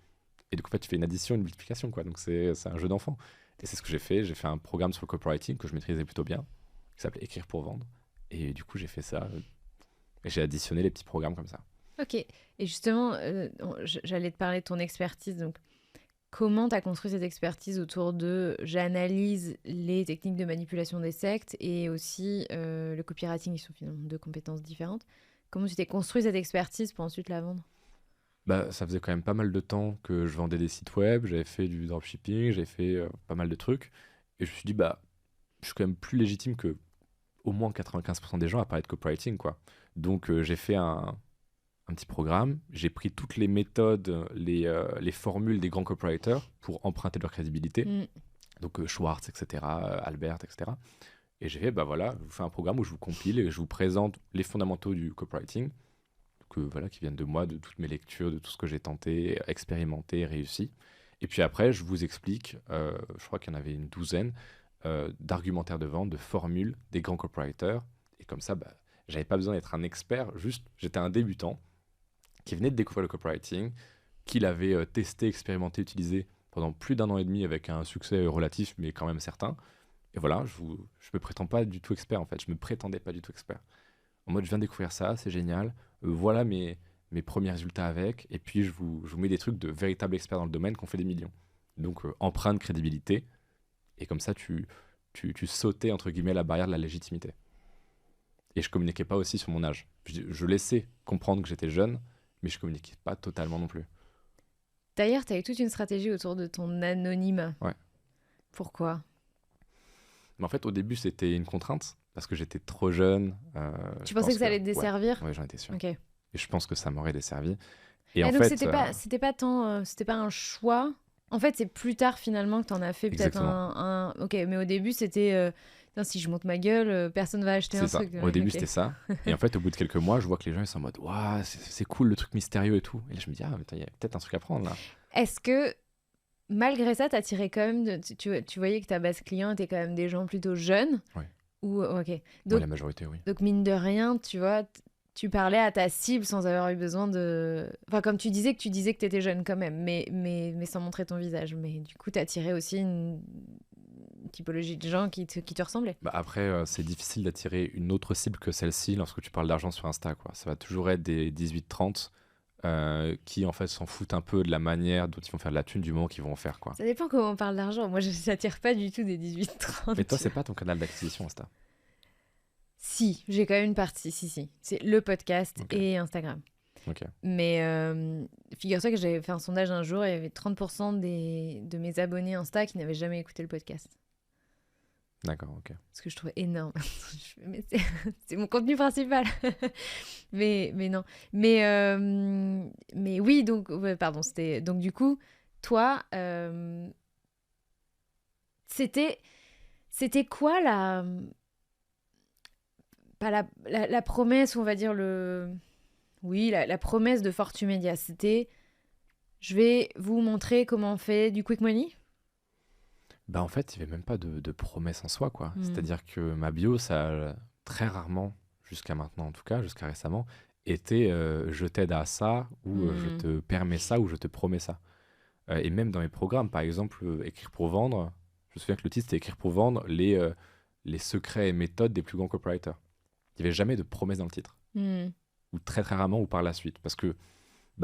Et du coup, en fait, tu fais une addition, une multiplication, quoi. Donc, c'est un jeu d'enfant. Et c'est ce que j'ai fait. J'ai fait un programme sur le copywriting que je maîtrisais plutôt bien, qui s'appelait Écrire pour vendre. Et du coup, j'ai fait ça. Et j'ai additionné les petits programmes comme ça. Ok. Et justement, j'allais te parler de ton expertise. Donc, comment tu as construit cette expertise autour de j'analyse les techniques de manipulation des sectes et aussi le copywriting, qui sont finalement deux compétences différentes. Comment tu t'es construit cette expertise pour ensuite la vendre? Ça faisait quand même pas mal de temps que je vendais des sites web, j'avais fait du dropshipping, j'avais fait pas mal de trucs. Et je me suis dit, je suis quand même plus légitime que au moins 95% des gens à parler de copywriting, quoi. Donc, j'ai fait un petit programme, j'ai pris toutes les méthodes, les formules des grands copywriters pour emprunter leur crédibilité. Donc, Schwartz, etc., Albert, etc. Et j'ai fait, je vous fais un programme où je vous compile et je vous présente les fondamentaux du copywriting, qui viennent de moi, de toutes mes lectures, de tout ce que j'ai tenté, expérimenté, réussi. Et puis après, je vous explique, je crois qu'il y en avait une douzaine, d'argumentaires de vente, de formules des grands copywriters. Et comme ça, j'avais pas besoin d'être un expert, juste j'étais un débutant qui venait de découvrir le copywriting, qui l'avait testé, expérimenté, utilisé pendant plus d'1 an et demi avec un succès relatif, mais quand même certain. Et voilà, je me prétends pas du tout expert en fait, je me prétendais pas du tout expert. En mode, je viens de découvrir ça, c'est génial. Voilà mes mes premiers résultats avec, et puis je vous mets des trucs de véritables experts dans le domaine qui ont fait des millions. Donc, empreinte, crédibilité, et comme ça, tu sautais, entre guillemets, la barrière de la légitimité. Et je communiquais pas aussi sur mon âge. Je laissais comprendre que j'étais jeune, mais je communiquais pas totalement non plus. D'ailleurs, tu as eu toute une stratégie autour de ton anonymat. Ouais. Pourquoi? Mais en fait, au début, c'était une contrainte, parce que j'étais trop jeune. Tu pensais que ça allait te desservir? Ouais, j'en étais sûr. Ok. Et je pense que ça m'aurait desservi. Et en donc, fait, c'était pas tant, c'était pas un choix. En fait, c'est plus tard finalement que t'en as fait peut-être un. Ok, mais au début, c'était. Putain, si je monte ma gueule, personne va acheter un ça. truc. Au début, c'était ça. Et en fait, au bout de quelques mois, je vois que les gens ils sont en mode waouh, c'est cool le truc mystérieux et tout. Et là, je me dis, ah, il y a peut-être un truc à prendre là. Est-ce que malgré ça, t'attirais quand même. Tu voyais que ta base client était quand même des gens plutôt jeunes? Ouais. Ou, ok. Donc, la majorité, oui. Donc, mine de rien, tu vois. Tu parlais à ta cible sans avoir eu besoin de... Enfin, comme tu disais que t'étais jeune quand même, mais sans montrer ton visage. Mais du coup, t'attirais aussi une typologie de gens qui te ressemblaient. Bah après, c'est difficile d'attirer une autre cible que celle-ci lorsque tu parles d'argent sur Insta, quoi. Ça va toujours être des 18-30 qui, en fait, s'en foutent un peu de la manière dont ils vont faire de la thune du moment qu'ils vont en faire, quoi. Ça dépend comment on parle d'argent. Moi, je n'attire pas du tout des 18-30. Mais toi, c'est pas ton canal d'acquisition, Insta? Si, j'ai quand même une partie, si. C'est le podcast et Instagram. Ok. Mais figure-toi que j'avais fait un sondage un jour et il y avait 30% de mes abonnés Insta qui n'avaient jamais écouté le podcast. D'accord, ok. Ce que je trouvais énorme. Mais c'est mon contenu principal. mais non. Mais oui, donc... Ouais, pardon, c'était... Donc du coup, toi, c'était quoi la... Pas la promesse, on va dire le... Oui, la promesse de Fortu Media, c'était je vais vous montrer comment on fait du quick money. Bah en fait, il n'y avait même pas de promesse en soi, quoi. C'est-à-dire que ma bio, ça a très rarement, jusqu'à maintenant en tout cas, jusqu'à récemment, été je t'aide à ça, ou je te permets ça, ou je te promets ça. Et même dans mes programmes, par exemple, écrire pour vendre, je me souviens que le titre c'était écrire pour vendre les secrets et méthodes des plus grands copywriters. Il n'y avait jamais de promesse dans le titre. Ou très très rarement, ou par la suite. Parce que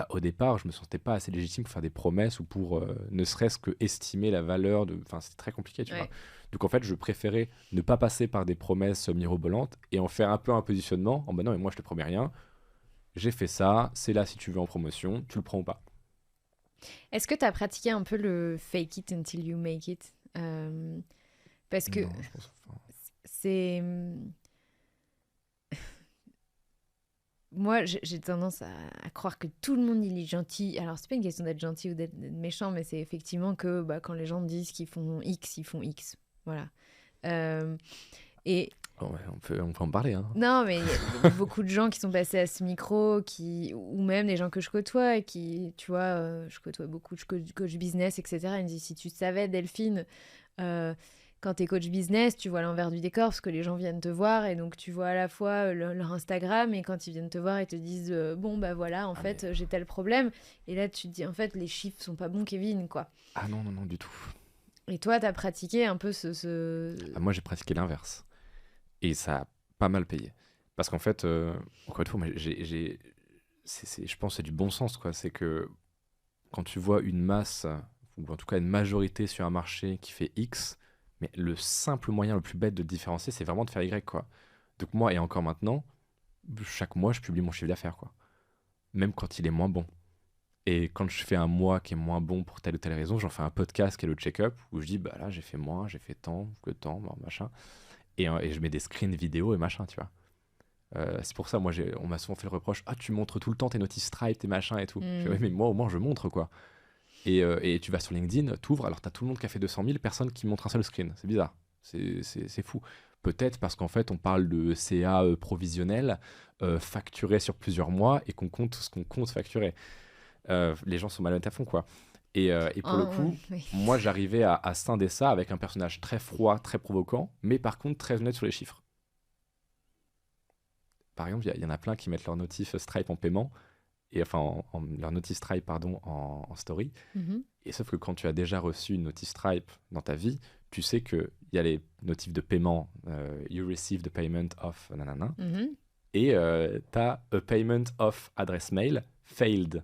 au départ, je me sentais pas assez légitime pour faire des promesses ou pour ne serait-ce que estimer la valeur de... Enfin, c'était très compliqué, tu vois. Donc en fait, je préférais ne pas passer par des promesses mirobolantes et en faire un peu un positionnement en non, mais moi je te promets rien. J'ai fait ça, c'est là si tu veux en promotion, tu le prends ou pas. Est-ce que tu as pratiqué un peu le fake it until you make it parce que non, je pense, c'est... Moi, j'ai tendance à croire que tout le monde il est gentil. Alors, c'est pas une question d'être gentil ou d'être méchant, mais c'est effectivement que quand les gens disent qu'ils font X, ils font X. Voilà. Et... Oh ouais, on peut en parler. Hein. Non, mais il y a beaucoup de gens qui sont passés à ce micro, ou même des gens que je côtoie, et qui, tu vois, je côtoie beaucoup de coach business, etc. Ils me disent, si tu savais, Delphine... quand t'es coach business, tu vois l'envers du décor parce que les gens viennent te voir et donc tu vois à la fois leur Instagram et quand ils viennent te voir, ils te disent bon bah voilà en fait j'ai tel problème et là tu te dis en fait les chiffres sont pas bons Kevin quoi. Ah non du tout. Et toi t'as pratiqué un peu moi j'ai pratiqué l'inverse et ça a pas mal payé parce qu'en fait encore une fois moi, je pense que c'est du bon sens quoi. C'est que quand tu vois une masse ou en tout cas une majorité sur un marché qui fait X, mais le simple moyen le plus bête de te différencier, c'est vraiment de faire Y, quoi. Donc moi, et encore maintenant, chaque mois, je publie mon chiffre d'affaires, quoi. Même quand il est moins bon. Et quand je fais un mois qui est moins bon pour telle ou telle raison, j'en fais un podcast qui est le check-up, où je dis, bah là, j'ai fait moins, j'ai fait tant, machin. Et je mets des screens vidéo et machin, tu vois. C'est pour ça, moi, on m'a souvent fait le reproche, ah, tu montres tout le temps tes notices Stripe, tes machins et tout. Je dis, ouais, mais moi, au moins, je montre, quoi. Et tu vas sur LinkedIn, t'ouvres, alors t'as tout le monde qui a fait 200 000, personne qui montre un seul screen. C'est bizarre, c'est fou. Peut-être parce qu'en fait, on parle de CA provisionnel, facturé sur plusieurs mois, et qu'on compte ce qu'on compte facturer. Les gens sont malhonnêtes à fond, quoi. Et pour le coup, moi, j'arrivais à scinder ça avec un personnage très froid, très provoquant, mais par contre très honnête sur les chiffres. Par exemple, il y en a plein qui mettent leur notif Stripe en paiement, et enfin leur notice Stripe en story. Et sauf que quand tu as déjà reçu une notice Stripe dans ta vie, tu sais qu'il y a les notifs de paiement, you receive the payment of nanana, et t'as a payment of address mail failed.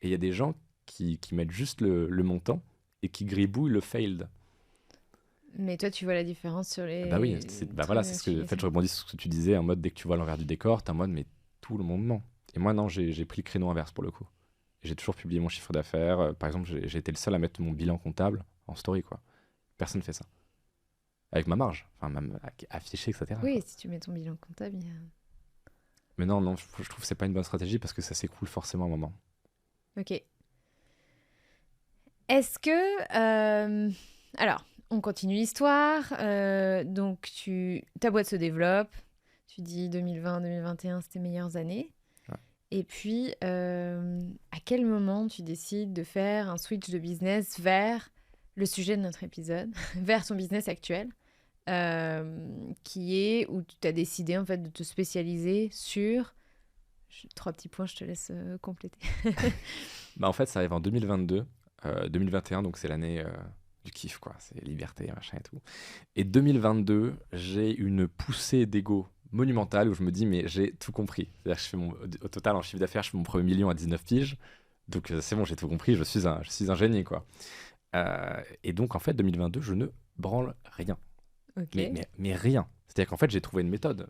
Et il y a des gens qui mettent juste le montant et qui gribouillent le failed. Mais toi, tu vois la différence sur les. Bah oui, voilà, c'est ce que. En fait, je rebondis sur ce que tu disais, en mode dès que tu vois l'envers du décor, t'es en mode mais tout le monde ment. Et moi, non, j'ai pris le créneau inverse pour le coup. J'ai toujours publié mon chiffre d'affaires. Par exemple, j'ai été le seul à mettre mon bilan comptable en story, quoi. Personne ne fait ça. Avec ma marge, enfin, même affiché, etc. Oui, quoi. si tu mets ton bilan comptable, il y a... Mais non, je trouve que c'est pas une bonne stratégie parce que ça s'écroule forcément à un moment. Ok. Est-ce que... Alors, on continue l'histoire. Donc, ta boîte se développe. Tu dis 2020, 2021, c'était meilleures années. Ouais. Et puis, à quel moment tu décides de faire un switch de business vers le sujet de notre épisode, vers ton business actuel, qui est où tu as décidé en fait de te spécialiser sur... 3 petits points, je te laisse compléter. Bah, en fait, ça arrive en 2022. 2021, donc c'est l'année du kiff, quoi. C'est liberté, machin et tout. Et 2022, j'ai une poussée d'ego monumentale où je me dis, mais j'ai tout compris. C'est-à-dire que au total, en chiffre d'affaires, je fais mon premier million à 19 piges. Donc c'est bon, j'ai tout compris, je suis un génie, quoi. Et donc, en fait, 2022, je ne branle rien. Ok. Mais rien. C'est-à-dire qu'en fait, j'ai trouvé une méthode.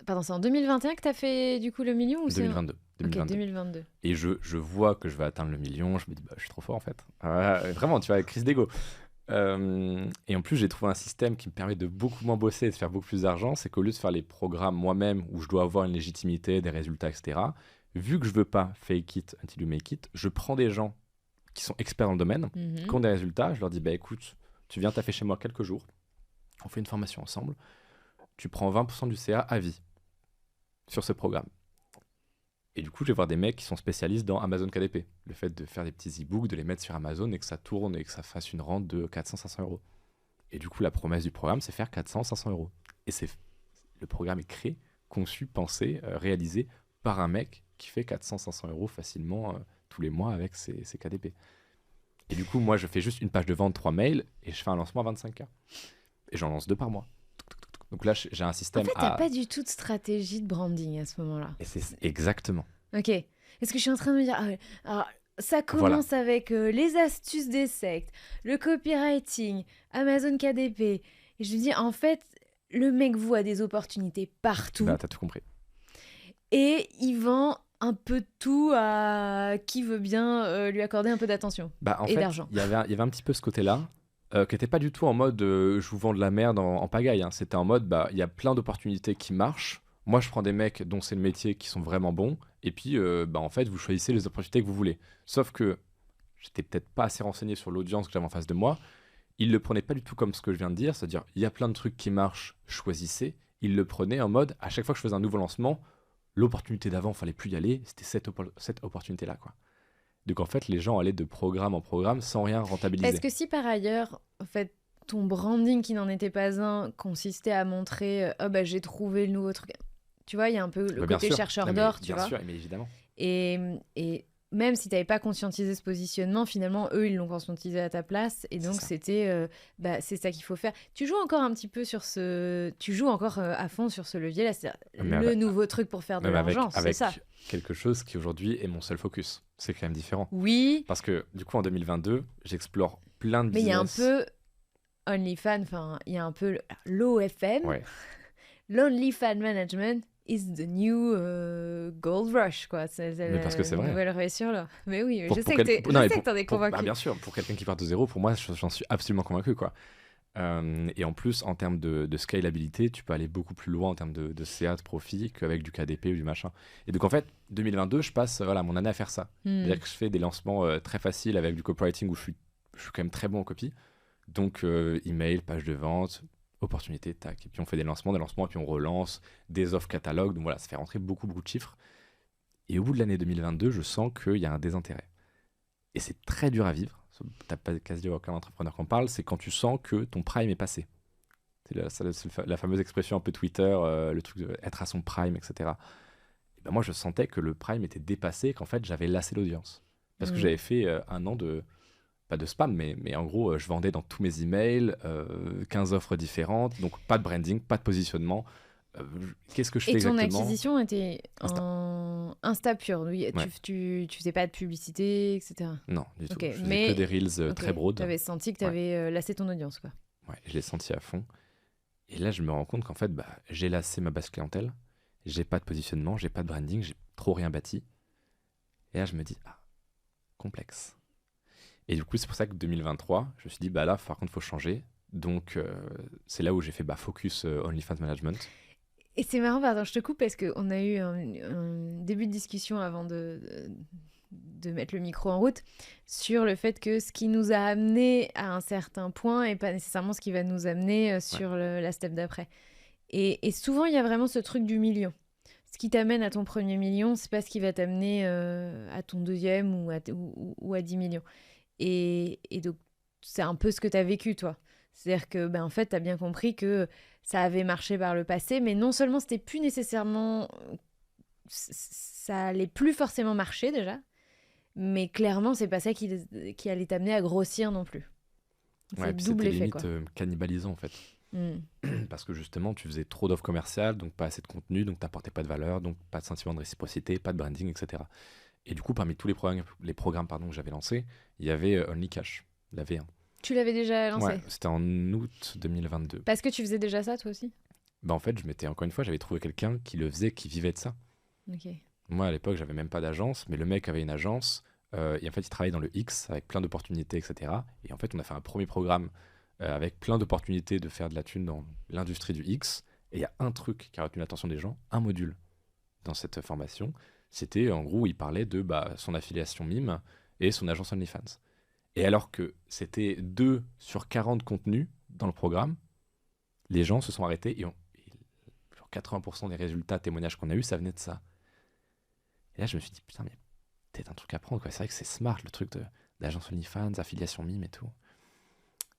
Pardon, c'est en 2021 que tu as fait du coup le million ou 2022. Ok, 2022. Et je vois que je vais atteindre le million. Je me dis, bah, je suis trop fort en fait. Vraiment, tu vois, crise d'ego. Et en plus, j'ai trouvé un système qui me permet de beaucoup moins bosser et de faire beaucoup plus d'argent. C'est qu'au lieu de faire les programmes moi-même où je dois avoir une légitimité, des résultats, etc., vu que je veux pas fake it until you make it, je prends des gens qui sont experts dans le domaine, qui ont des résultats. Je leur dis, bah écoute, tu viens taffer chez moi quelques jours. On fait une formation ensemble. Tu prends 20% du CA à vie sur ce programme. Et du coup, je vais voir des mecs qui sont spécialistes dans Amazon KDP. Le fait de faire des petits e-books, de les mettre sur Amazon et que ça tourne et que ça fasse une rente de 400-500 euros. Et du coup, la promesse du programme, c'est faire 400-500 euros. Et le programme est créé, conçu, pensé, réalisé par un mec qui fait 400-500 euros facilement tous les mois avec ses KDP. Et du coup, moi, je fais juste une page de vente, 3 mails, et je fais un lancement à 25K. Et j'en lance 2 par mois. Donc là, j'ai un système. En fait, t'as pas du tout de stratégie de branding à ce moment-là. Et c'est exactement. Ok. Est-ce que je suis en train de me dire, alors, ça commence avec les astuces des sectes, le copywriting, Amazon KDP. Et je me dis, en fait, le mec voit des opportunités partout. Bah, t'as tout compris. Et il vend un peu de tout à qui veut bien lui accorder un peu d'attention et d'argent. Il y avait un petit peu ce côté-là. Qui n'était pas du tout en mode je vous vends de la merde en pagaille. Hein. C'était en mode il y a plein d'opportunités qui marchent. Moi, je prends des mecs dont c'est le métier qui sont vraiment bons. Et puis, en fait, vous choisissez les opportunités que vous voulez. Sauf que j'étais peut-être pas assez renseigné sur l'audience que j'avais en face de moi. Ils le prenaient pas du tout comme ce que je viens de dire. C'est-à-dire, il y a plein de trucs qui marchent, choisissez. Ils le prenaient en mode à chaque fois que je faisais un nouveau lancement, l'opportunité d'avant, fallait plus y aller. C'était cette opportunité-là, quoi. Donc en fait, les gens allaient de programme en programme sans rien rentabiliser. Est-ce que si par ailleurs, en fait, ton branding qui n'en était pas un consistait à montrer j'ai trouvé le nouveau truc. Tu vois, il y a un peu le côté chercheur d'or, tu vois. Bien sûr, mais évidemment. Et même si tu n'avais pas conscientisé ce positionnement, finalement, eux, ils l'ont conscientisé à ta place. Et donc, c'était, c'est ça qu'il faut faire. Tu joues encore un petit peu sur tu joues encore à fond sur ce levier-là. C'est nouveau truc pour faire de l'argent, c'est ça. Quelque chose qui aujourd'hui est mon seul focus. C'est quand même différent. Oui. Parce que du coup, en 2022, j'explore plein de business. Mais il y a un peu OnlyFans, enfin, il y a un peu l'OFM. Ouais. L'OnlyFans Management is the new gold rush, quoi. Mais parce que c'est vrai. Nouvelle réussite, là. Mais oui, je sais que t'en es convaincu. Bien sûr, pour quelqu'un qui part de zéro, pour moi, j'en suis absolument convaincu, quoi. Et en plus, en termes de scalabilité, tu peux aller beaucoup plus loin en termes de CA, de profit, qu'avec du KDP ou du machin. Et donc, en fait, 2022, je passe mon année à faire ça. C'est-à-dire que je fais des lancements très faciles avec du copywriting où je suis quand même très bon en copie. Donc, email, page de vente, opportunité, tac. Et puis, on fait des lancements, et puis on relance des offres catalogues. Donc, voilà, ça fait rentrer beaucoup de chiffres. Et au bout de l'année 2022, je sens qu'il y a un désintérêt. Et c'est très dur à vivre. T'as pas quasi aucun entrepreneur qui en parle, c'est quand tu sens que ton prime est passé. C'est la fameuse expression un peu Twitter, le truc d'être à son prime, etc. Et ben moi, je sentais que le prime était dépassé, qu'en fait, j'avais lassé l'audience. Parce que j'avais fait un an pas de spam, mais en gros, je vendais dans tous mes emails 15 offres différentes, donc pas de branding, pas de positionnement, Qu'est-ce que je fais Et ton exactement? acquisition était Insta. en Insta pur. Oui, Ouais. tu faisais pas de publicité, etc. Non, du tout. Ok, Je faisais que des mais reels ok, très broad. t'avais senti que Ouais, t'avais lassé ton audience, quoi. ouais, je l'ai senti à fond. Et là, je me rends compte qu'en fait, bah, j'ai lassé ma base clientèle. J'ai pas de positionnement, j'ai pas de branding, j'ai trop rien bâti. Et là, je me dis, ah, complexe. Et du coup, c'est pour ça que 2023, je me suis dit, bah là, par contre, faut changer. Donc, c'est là où j'ai fait focus OnlyFans Management. Et c'est marrant, pardon, je te coupe parce qu'on a eu un début de discussion avant de mettre le micro en route sur le fait que ce qui nous a amené à un certain point est pas nécessairement ce qui va nous amener Ouais, sur la step d'après. Et souvent, il y a vraiment ce truc du million. Ce qui t'amène à ton premier million, c'est pas ce qui va t'amener à ton deuxième ou à 10 millions. Et donc, c'est un peu ce que tu as vécu, toi. C'est-à-dire que, ben, en fait, tu as bien compris que ça avait marché par le passé, mais non seulement c'était plus nécessairement. Ça allait plus forcément marcher déjà, mais clairement, c'est pas ça qui allait t'amener à grossir non plus. ouais, C'est puis double c'était effet, limite quoi. cannibalisant en fait. Mm. Parce que justement, tu faisais trop d'offres commerciales, donc pas assez de contenu, donc t'apportais pas de valeur, donc pas de sentiment de réciprocité, pas de branding, etc. Et du coup, parmi tous les programmes pardon, que j'avais lancés, il y avait Only Cash, la V1. Tu l'avais déjà Ouais, lancé. c'était en août 2022. Parce que tu faisais déjà ça, toi aussi. Bah en fait, encore une fois, j'avais trouvé quelqu'un qui le faisait, qui vivait de ça. Ok. Moi, à l'époque, j'avais même pas d'agence, mais le mec avait une agence, et en fait, il travaillait dans le X avec plein d'opportunités, etc. Et en fait, on a fait un premier programme avec plein d'opportunités de faire de la thune dans l'industrie du X. Et il y a un truc qui a retenu l'attention des gens, un module dans cette formation. C'était en gros, il parlait de son affiliation Mime et son agence OnlyFans. Et alors que c'était 2 sur 40 contenus dans le programme, les gens se sont arrêtés et genre 80% des résultats, témoignages qu'on a eu, ça venait de ça. Et là, je me suis dit, putain, mais peut-être un truc à prendre, quoi. C'est vrai que c'est smart, le truc d'agence OnlyFans, affiliation Mime et tout.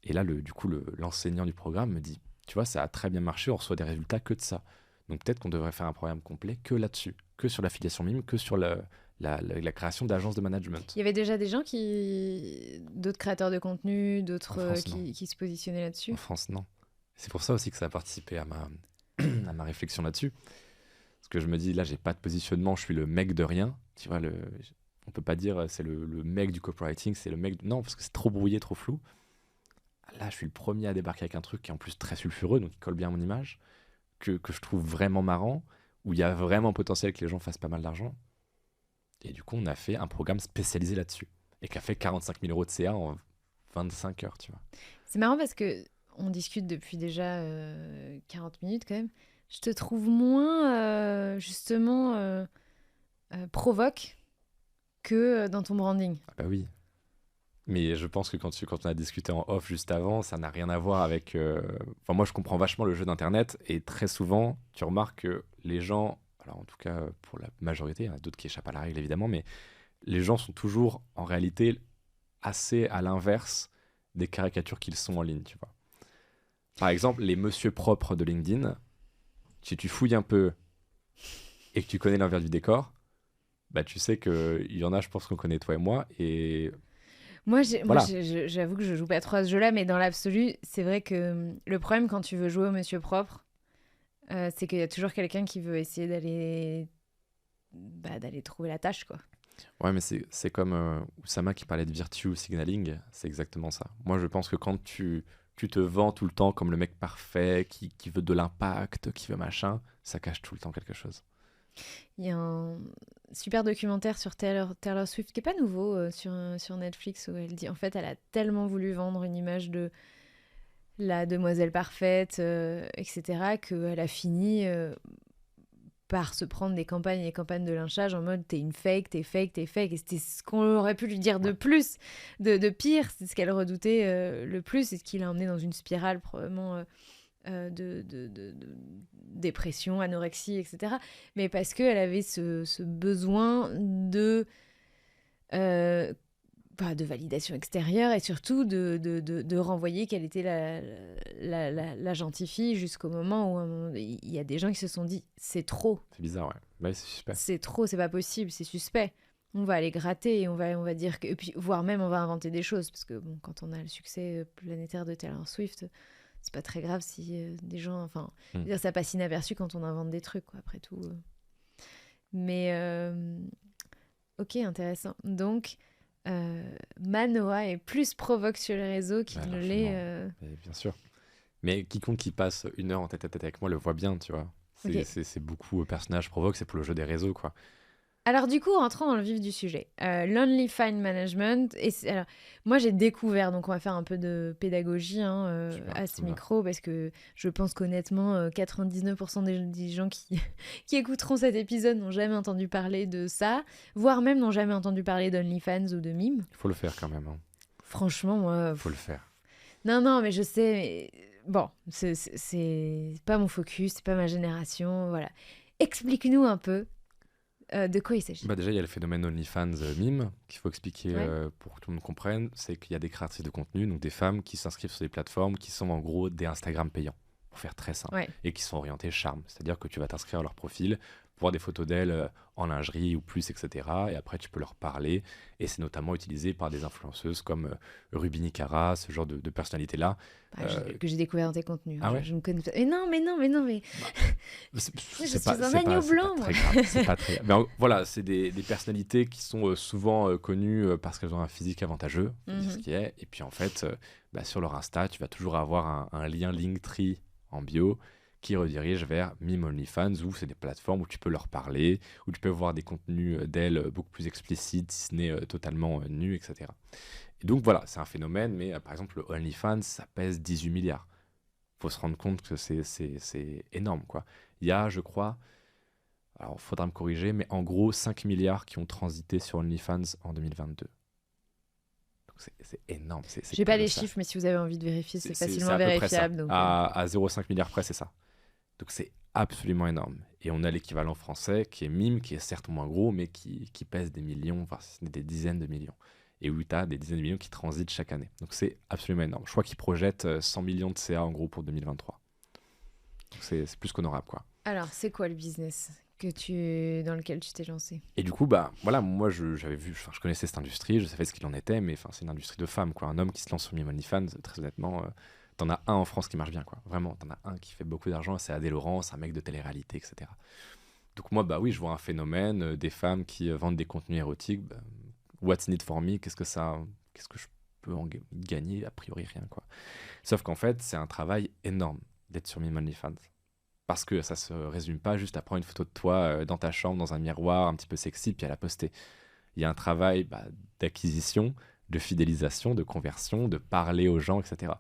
Et là, du coup, l'enseignant du programme me dit, tu vois, ça a très bien marché, on reçoit des résultats que de ça. Donc peut-être qu'on devrait faire un programme complet que là-dessus, que sur l'affiliation Mime, que sur la création d'agences de management. Il y avait déjà des gens d'autres créateurs de contenu, En d'autres France, non. qui se positionnaient En là-dessus. France, non. C'est pour ça aussi que ça a participé à ma réflexion là-dessus. Parce que je me dis, là, j'ai pas de positionnement, je suis le mec de rien. Tu vois, on peut pas dire c'est le mec du copywriting, c'est le mec. Non, parce que c'est trop brouillé, trop flou. Là, je suis le premier à débarquer avec un truc qui est en plus très sulfureux, donc qui colle bien à mon image, que je trouve vraiment marrant, où il y a vraiment potentiel que les gens fassent pas mal d'argent. Et du coup, on a fait un programme spécialisé là-dessus, et qui a fait 45 000 euros de CA en 25 heures, tu vois. C'est marrant parce que on discute depuis déjà 40 minutes quand même. Je te trouve moins justement provoque que dans ton branding. Ah bah oui. Mais je pense que quand on a discuté en off juste avant, ça n'a rien à voir avec. Enfin, moi, je comprends vachement le jeu d'Internet et très souvent, tu remarques que les gens, alors en tout cas pour la majorité, il y en a d'autres qui échappent à la règle évidemment, mais les gens sont toujours en réalité assez à l'inverse des caricatures qu'ils sont en ligne, tu vois. Par exemple, les monsieur propres de LinkedIn, si tu fouilles un peu et que tu connais l'envers du décor, bah tu sais qu'il y en a, je pense qu'on connaît toi et moi, et voilà. J'avoue que je joue pas trop à ce jeu-là, mais dans l'absolu, c'est vrai que le problème quand tu veux jouer au monsieur propre, c'est qu'il y a toujours quelqu'un qui veut essayer d'aller trouver la tâche, quoi. Ouais, mais c'est comme Oussama qui parlait de virtue signaling, c'est exactement ça. Moi, je pense que quand tu te vends tout le temps comme le mec parfait, qui veut de l'impact, qui veut machin, ça cache tout le temps quelque chose. Il y a un super documentaire sur Taylor Swift qui est pas nouveau sur Netflix où elle dit en fait elle a tellement voulu vendre une image de la demoiselle parfaite, etc., qu'elle a fini par se prendre des campagnes et des campagnes de lynchage en mode t'es une fake, t'es fake, t'es fake. Et c'était ce qu'on aurait pu lui dire de Ouais, plus, de pire. C'est ce qu'elle redoutait le plus et ce qui l'a emmené dans une spirale probablement de dépression, anorexie, etc. Mais parce qu'elle avait ce besoin euh, de validation extérieure et surtout de renvoyer qu'elle était la gentille fille jusqu'au moment où il y a des gens qui se sont dit c'est trop, c'est bizarre, ouais. Bah, c'est suspect. c'est trop, c'est pas possible, c'est suspect. On va aller gratter et on va dire que. Et puis, voire même, on va inventer des choses. Parce que bon, quand on a le succès planétaire de Taylor Swift, c'est pas très grave si des gens, enfin, je Mm. veux dire, ça passe inaperçu quand on invente des trucs, quoi, après tout. Mais ok, intéressant. Donc, Manoa est plus provoque sur les réseaux Bah, qu'il ne l'est. largement, mais bien sûr. Mais quiconque qui passe 1 heure en tête à tête avec moi le voit bien, tu vois. Ok. C'est beaucoup personnage provoque, c'est pour le jeu des réseaux, quoi. Alors du coup, rentrons dans le vif du sujet. Lonely Find Management. Alors, moi, j'ai découvert, donc on va faire un peu de pédagogie Super, à ça ce me va. micro, parce que je pense qu'honnêtement, 99% des gens qui, qui écouteront cet épisode n'ont jamais entendu parler de ça, voire même n'ont jamais entendu parler d'OnlyFans ou de Mime. Il faut le faire quand même, hein. Franchement, moi... Il faut le faire. Non, non, mais je sais, mais... Bon, c'est pas mon focus, c'est pas ma génération, voilà. Explique-nous un peu de quoi il s'agit. Bah déjà, il y a le phénomène OnlyFans mime qu'il faut expliquer Ouais. pour que tout le monde comprenne. C'est qu'il y a des créatrices de contenu, donc des femmes qui s'inscrivent sur des plateformes qui sont en gros des Instagram payants, pour faire très simple, Ouais. et qui sont orientées charme. C'est-à-dire que tu vas t'inscrire à leur profil pour voir des photos d'elles en lingerie ou plus, etc. Et après, tu peux leur parler. Et c'est notamment utilisé par des influenceuses comme Ruby Nicara, ce genre de personnalités-là. Bah, Euh, que j'ai découvert dans tes contenus. Ah ouais. Je ne connais pas. Mais non, mais non, mais non, mais. C'est Je c'est suis un c'est agneau c'est blanc, très moi. grave. C'est pas très grave. Mais voilà, c'est des personnalités qui sont souvent connues parce qu'elles ont un physique avantageux, faut dire ce Mhm. qui est. Et puis en fait, bah, sur leur Insta, tu vas toujours avoir un lien Linktree en bio qui redirige vers Mime OnlyFans, où c'est des plateformes où tu peux leur parler, où tu peux voir des contenus d'elles beaucoup plus explicites, si ce n'est totalement nus, etc. Et donc voilà, c'est un phénomène, mais par exemple, le OnlyFans, ça pèse 18 milliards. Faut se rendre compte que c'est énorme, quoi. Il y a, je crois, alors faudra me corriger, mais en gros 5 milliards qui ont transité sur OnlyFans en 2022. Donc c'est énorme, c'est J'ai pas les colossal. chiffres, mais si vous avez envie de vérifier, c'est C'est facilement à peu près ça. vérifiable. Donc, À 0,5 milliards près, c'est ça. Donc c'est absolument énorme. Et on a l'équivalent français qui est Mime, qui est certes moins gros, mais qui pèse des millions, enfin si ce n'est des dizaines de millions. Et où tu as des dizaines de millions qui transitent chaque année. Donc c'est absolument énorme. Je crois qu'ils projettent 100 millions de CA en gros pour 2023. Donc c'est plus qu'honorable, quoi. Alors, c'est quoi le business dans lequel tu t'es lancé? Et du coup, bah voilà, moi j'avais vu, enfin, je connaissais cette industrie, je savais ce qu'il en était, mais enfin, c'est une industrie de femmes, quoi. Un homme qui se lance sur Mime OnlyFans, très honnêtement, t'en as un en France qui marche bien, quoi. Vraiment, t'en as un qui fait beaucoup d'argent, c'est Adé Laurent, c'est un mec de télé-réalité, etc. Donc moi, bah oui, je vois un phénomène, des femmes qui vendent des contenus érotiques. Bah, what's in it for me? Qu'est-ce que je peux en gagner? A priori, rien, quoi. Sauf qu'en fait, c'est un travail énorme d'être sur Mime OnlyFans. Parce que ça se résume pas juste à prendre une photo de toi dans ta chambre, dans un miroir un petit peu sexy, puis à la poster. Il y a un travail d'acquisition, de fidélisation, de conversion, de parler aux gens, etc.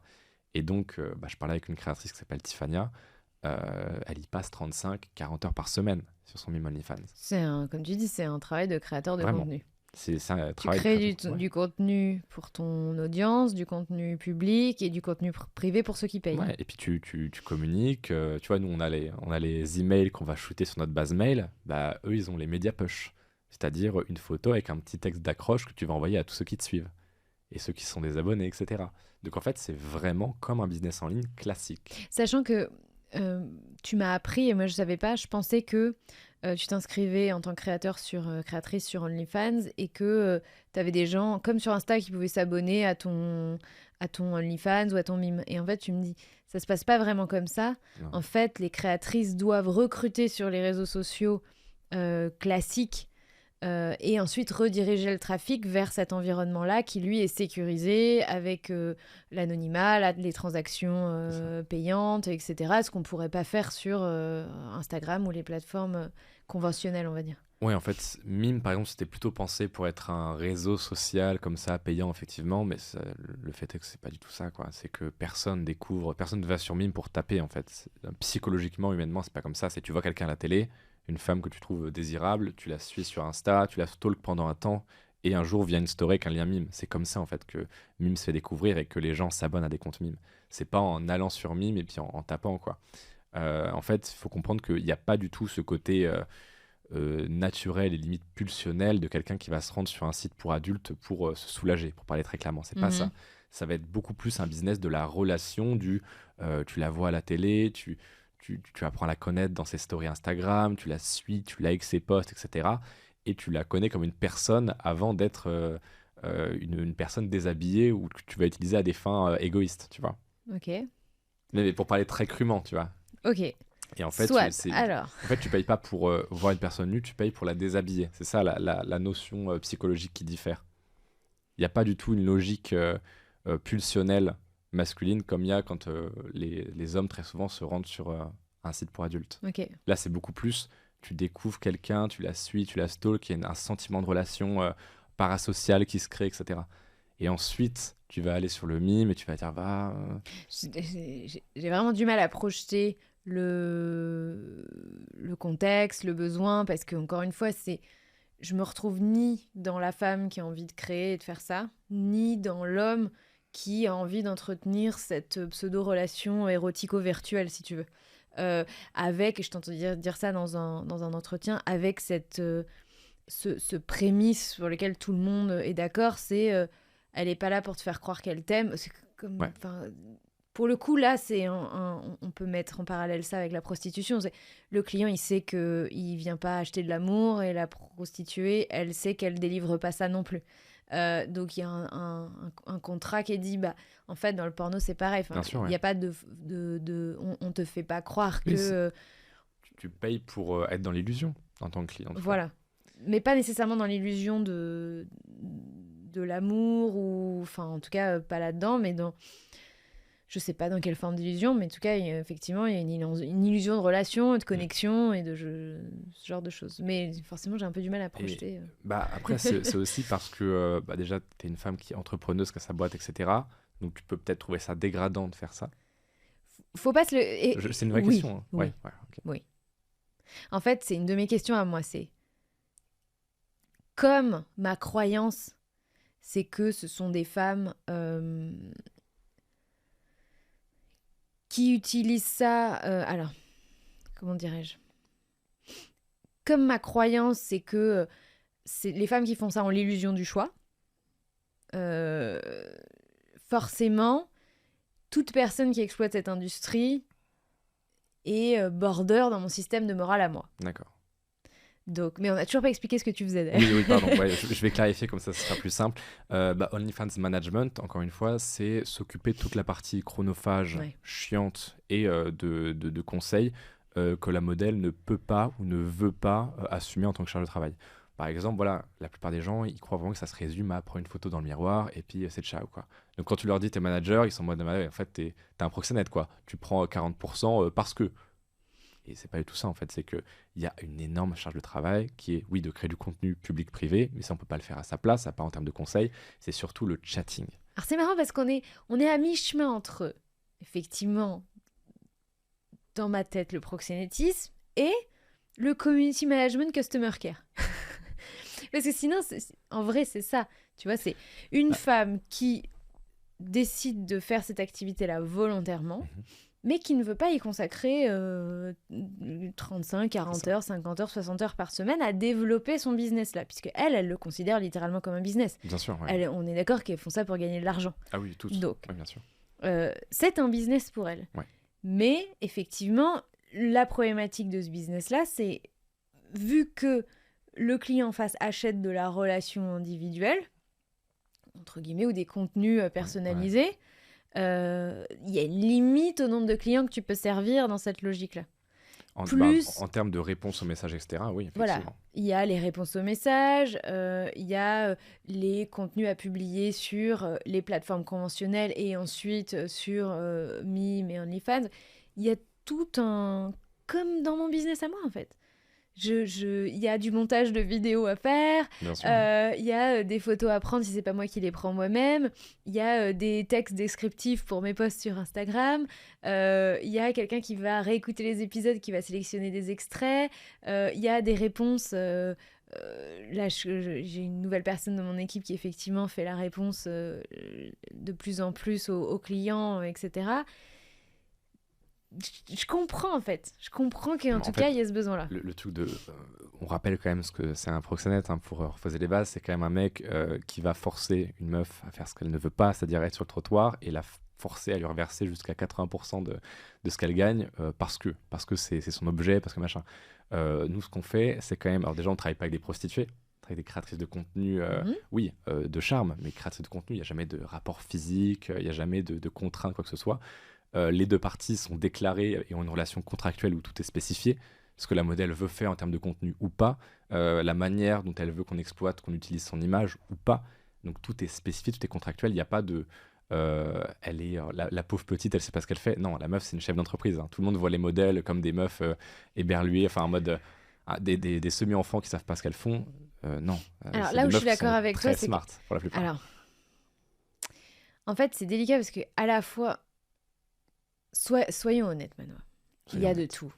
Et donc, je parlais avec une créatrice qui s'appelle Tiffania. Elle y passe 35-40 heures par semaine sur son Mime OnlyFans. Comme tu dis, c'est un travail de créateur de Vraiment. contenu. C'est un Tu travail de crées créateur. Ouais. du contenu pour ton audience, du contenu public et du contenu privé pour ceux qui payent. Ouais, et puis tu communiques. Tu vois, nous, on a les emails qu'on va shooter sur notre base mail. Bah, eux, ils ont les médias push. C'est-à-dire une photo avec un petit texte d'accroche que tu vas envoyer à tous ceux qui te suivent. Et ceux qui sont des abonnés, etc. Donc en fait, c'est vraiment comme un business en ligne classique. Sachant que tu m'as appris, et moi je savais pas, je pensais que tu t'inscrivais en tant que créatrice sur OnlyFans et que tu avais des gens comme sur Insta qui pouvaient s'abonner à ton OnlyFans ou à ton Mime. Et en fait, tu me dis, ça se passe pas vraiment comme ça. Non. En fait, les créatrices doivent recruter sur les réseaux sociaux classiques et ensuite rediriger le trafic vers cet environnement-là qui, lui, est sécurisé avec l'anonymat, les transactions payantes, etc. Ce qu'on ne pourrait pas faire sur Instagram ou les plateformes conventionnelles, on va dire. Ouais, en fait, Mime, par exemple, c'était plutôt pensé pour être un réseau social comme ça, payant, effectivement, mais le fait est que c'est pas du tout ça, quoi. C'est que personne ne va sur Mime pour taper, en fait. Psychologiquement, humainement, c'est pas comme ça. C'est tu vois quelqu'un à la télé, une femme que tu trouves désirable, tu la suis sur Insta, tu la stalk pendant un temps, et un jour vient une story avec un lien Mime. C'est comme ça, en fait, que Mime se fait découvrir et que les gens s'abonnent à des comptes Mime. C'est pas en allant sur Mime et puis en tapant, quoi. En fait, il faut comprendre qu'il n'y a pas du tout ce côté naturel et limite pulsionnel de quelqu'un qui va se rendre sur un site pour adultes pour se soulager, pour parler très clairement. C'est pas ça. Ça va être beaucoup plus un business de la relation, tu la vois à la télé, tu apprends à la connaître dans ses stories Instagram, tu la suis, tu likes ses posts, etc. Et tu la connais comme une personne avant d'être une personne déshabillée ou que tu vas utiliser à des fins égoïstes, tu vois. Ok. Mais pour parler très crûment, tu vois. Ok. Et en fait, Soit. Alors. en fait, tu payes pas pour voir une personne nue, tu payes pour la déshabiller. C'est ça la notion psychologique qui diffère. Il n'y a pas du tout une logique pulsionnelle masculine comme il y a quand les hommes très souvent se rendent sur un site pour adultes. Ok. Là, c'est beaucoup plus, tu découvres quelqu'un, tu la suis, tu la stalks, il y a un sentiment de relation parasociale qui se crée, etc. Et ensuite, tu vas aller sur le mime et tu vas dire, J'ai vraiment du mal à projeter le contexte, le besoin, parce que encore une fois, je me retrouve ni dans la femme qui a envie de créer et de faire ça, ni dans l'homme qui a envie d'entretenir cette pseudo-relation érotico-virtuelle, si tu veux. Avec, je t'entends dire ça dans un entretien, avec ce prémisse sur lequel tout le monde est d'accord, c'est elle n'est pas là pour te faire croire qu'elle t'aime. C'est comme, Ouais. pour le coup, là, on peut mettre en parallèle ça avec la prostitution. Le client, il sait qu'il ne vient pas acheter de l'amour, et la prostituée, elle sait qu'elle ne délivre pas ça non plus. Donc il y a un contrat qui est dit, en fait, dans le porno, c'est pareil. Bien sûr, il n'y a pas on te fait pas croire Oui, que... tu payes pour être dans l'illusion en tant que client. Voilà. Mais pas nécessairement dans l'illusion de l'amour, ou... Enfin, en tout cas, pas là-dedans, mais dans... Je sais pas dans quelle forme d'illusion, mais en tout cas, effectivement, il y a une illusion de relation, de connexion et ce genre de choses. Mais forcément, j'ai un peu du mal à projeter. Après, c'est aussi parce que déjà, tu es une femme qui est entrepreneuse, qui a sa boîte, etc. Donc, tu peux peut-être trouver ça dégradant de faire ça. Faut pas se le... C'est une vraie question. Hein. Oui. Ouais, okay. Oui. En fait, c'est une de mes questions à moi. C'est comme ma croyance, c'est que ce sont des femmes... qui utilisent ça... alors, comment dirais-je ? Comme ma croyance, c'est que c'est les femmes qui font ça ont l'illusion du choix. Forcément, toute personne qui exploite cette industrie est border dans mon système de morale à moi. D'accord. Donc, mais on n'a toujours pas expliqué ce que tu faisais d'ailleurs. Oui, pardon. Ouais, je vais clarifier comme ça, ce sera plus simple. OnlyFans Management, encore une fois, c'est s'occuper de toute la partie chronophage, chiante et de conseils que la modèle ne peut pas ou ne veut pas assumer en tant que charge de travail. Par exemple, voilà, la plupart des gens, ils croient vraiment que ça se résume à prendre une photo dans le miroir et puis c'est ciao, quoi. Donc quand tu leur dis t'es manager, ils sont en mode, en fait, t'es un proxénète, quoi. Tu prends 40% parce que... Et c'est pas du tout ça, en fait. C'est qu'il y a une énorme charge de travail qui est, oui, de créer du contenu public-privé, mais ça, on peut pas le faire à sa place, ça pas en termes de conseils. C'est surtout le chatting. Alors, c'est marrant parce qu'on est à mi-chemin entre, effectivement, dans ma tête, le proxénétisme et le community management customer care. Parce que sinon, en vrai, c'est ça. Tu vois, c'est une femme qui décide de faire cette activité-là volontairement, mais qui ne veut pas y consacrer 35, 40 heures, 50 heures, 60 heures par semaine à développer son business là, puisque elle le considère littéralement comme un business. Bien sûr, ouais. On est d'accord qu'elles font ça pour gagner de l'argent. Ah oui, toutes. Donc, ouais, bien sûr. c'est un business pour elle. Ouais. Mais effectivement, la problématique de ce business-là, c'est vu que le client en face achète de la relation individuelle, entre guillemets, ou des contenus personnalisés, il y a une limite au nombre de clients que tu peux servir dans cette logique-là. En termes de réponse aux messages, etc., oui, effectivement. Voilà, il y a les réponses aux messages, il y a les contenus à publier sur les plateformes conventionnelles et ensuite sur Mime et OnlyFans. Il y a tout un... Comme dans mon business à moi, en fait. Il y a du montage de vidéos à faire, il y a des photos à prendre si c'est pas moi qui les prends moi-même, il y a des textes descriptifs pour mes posts sur Instagram, il y a quelqu'un qui va réécouter les épisodes, qui va sélectionner des extraits, il y a des réponses... là, j'ai une nouvelle personne dans mon équipe qui effectivement fait la réponse de plus en plus aux clients, etc. Je comprends en fait. Je comprends qu'en tout cas, il y a ce besoin-là. Le truc de... on rappelle quand même ce que c'est un proxénète, hein, pour reposer les bases. C'est quand même un mec qui va forcer une meuf à faire ce qu'elle ne veut pas, c'est-à-dire être sur le trottoir, et la forcer à lui reverser jusqu'à 80% de ce qu'elle gagne parce que c'est son objet, parce que machin. Nous, ce qu'on fait, c'est quand même... Alors déjà, on ne travaille pas avec des prostituées. On travaille avec des créatrices de contenu, oui, de charme, mais créatrices de contenu, il n'y a jamais de rapport physique, il n'y a jamais de contrainte, quoi que ce soit. les deux parties sont déclarées et ont une relation contractuelle où tout est spécifié, ce que la modèle veut faire en termes de contenu ou pas, la manière dont elle veut qu'on exploite, qu'on utilise son image ou pas. Donc tout est spécifié, tout est contractuel. Il n'y a pas de elle est la pauvre petite, elle sait pas ce qu'elle fait. Non, la meuf c'est une chef d'entreprise, hein. Tout le monde voit les modèles comme des meufs éberluées, enfin en mode des semi-enfants qui savent pas ce qu'elles font. Non. Alors C'est là des où je meufs suis qui sont d'accord avec très toi, c'est que... smart pour la plupart. Alors, en fait, c'est délicat parce que à la fois, soyons honnêtes, Manoa. Il y a de tout.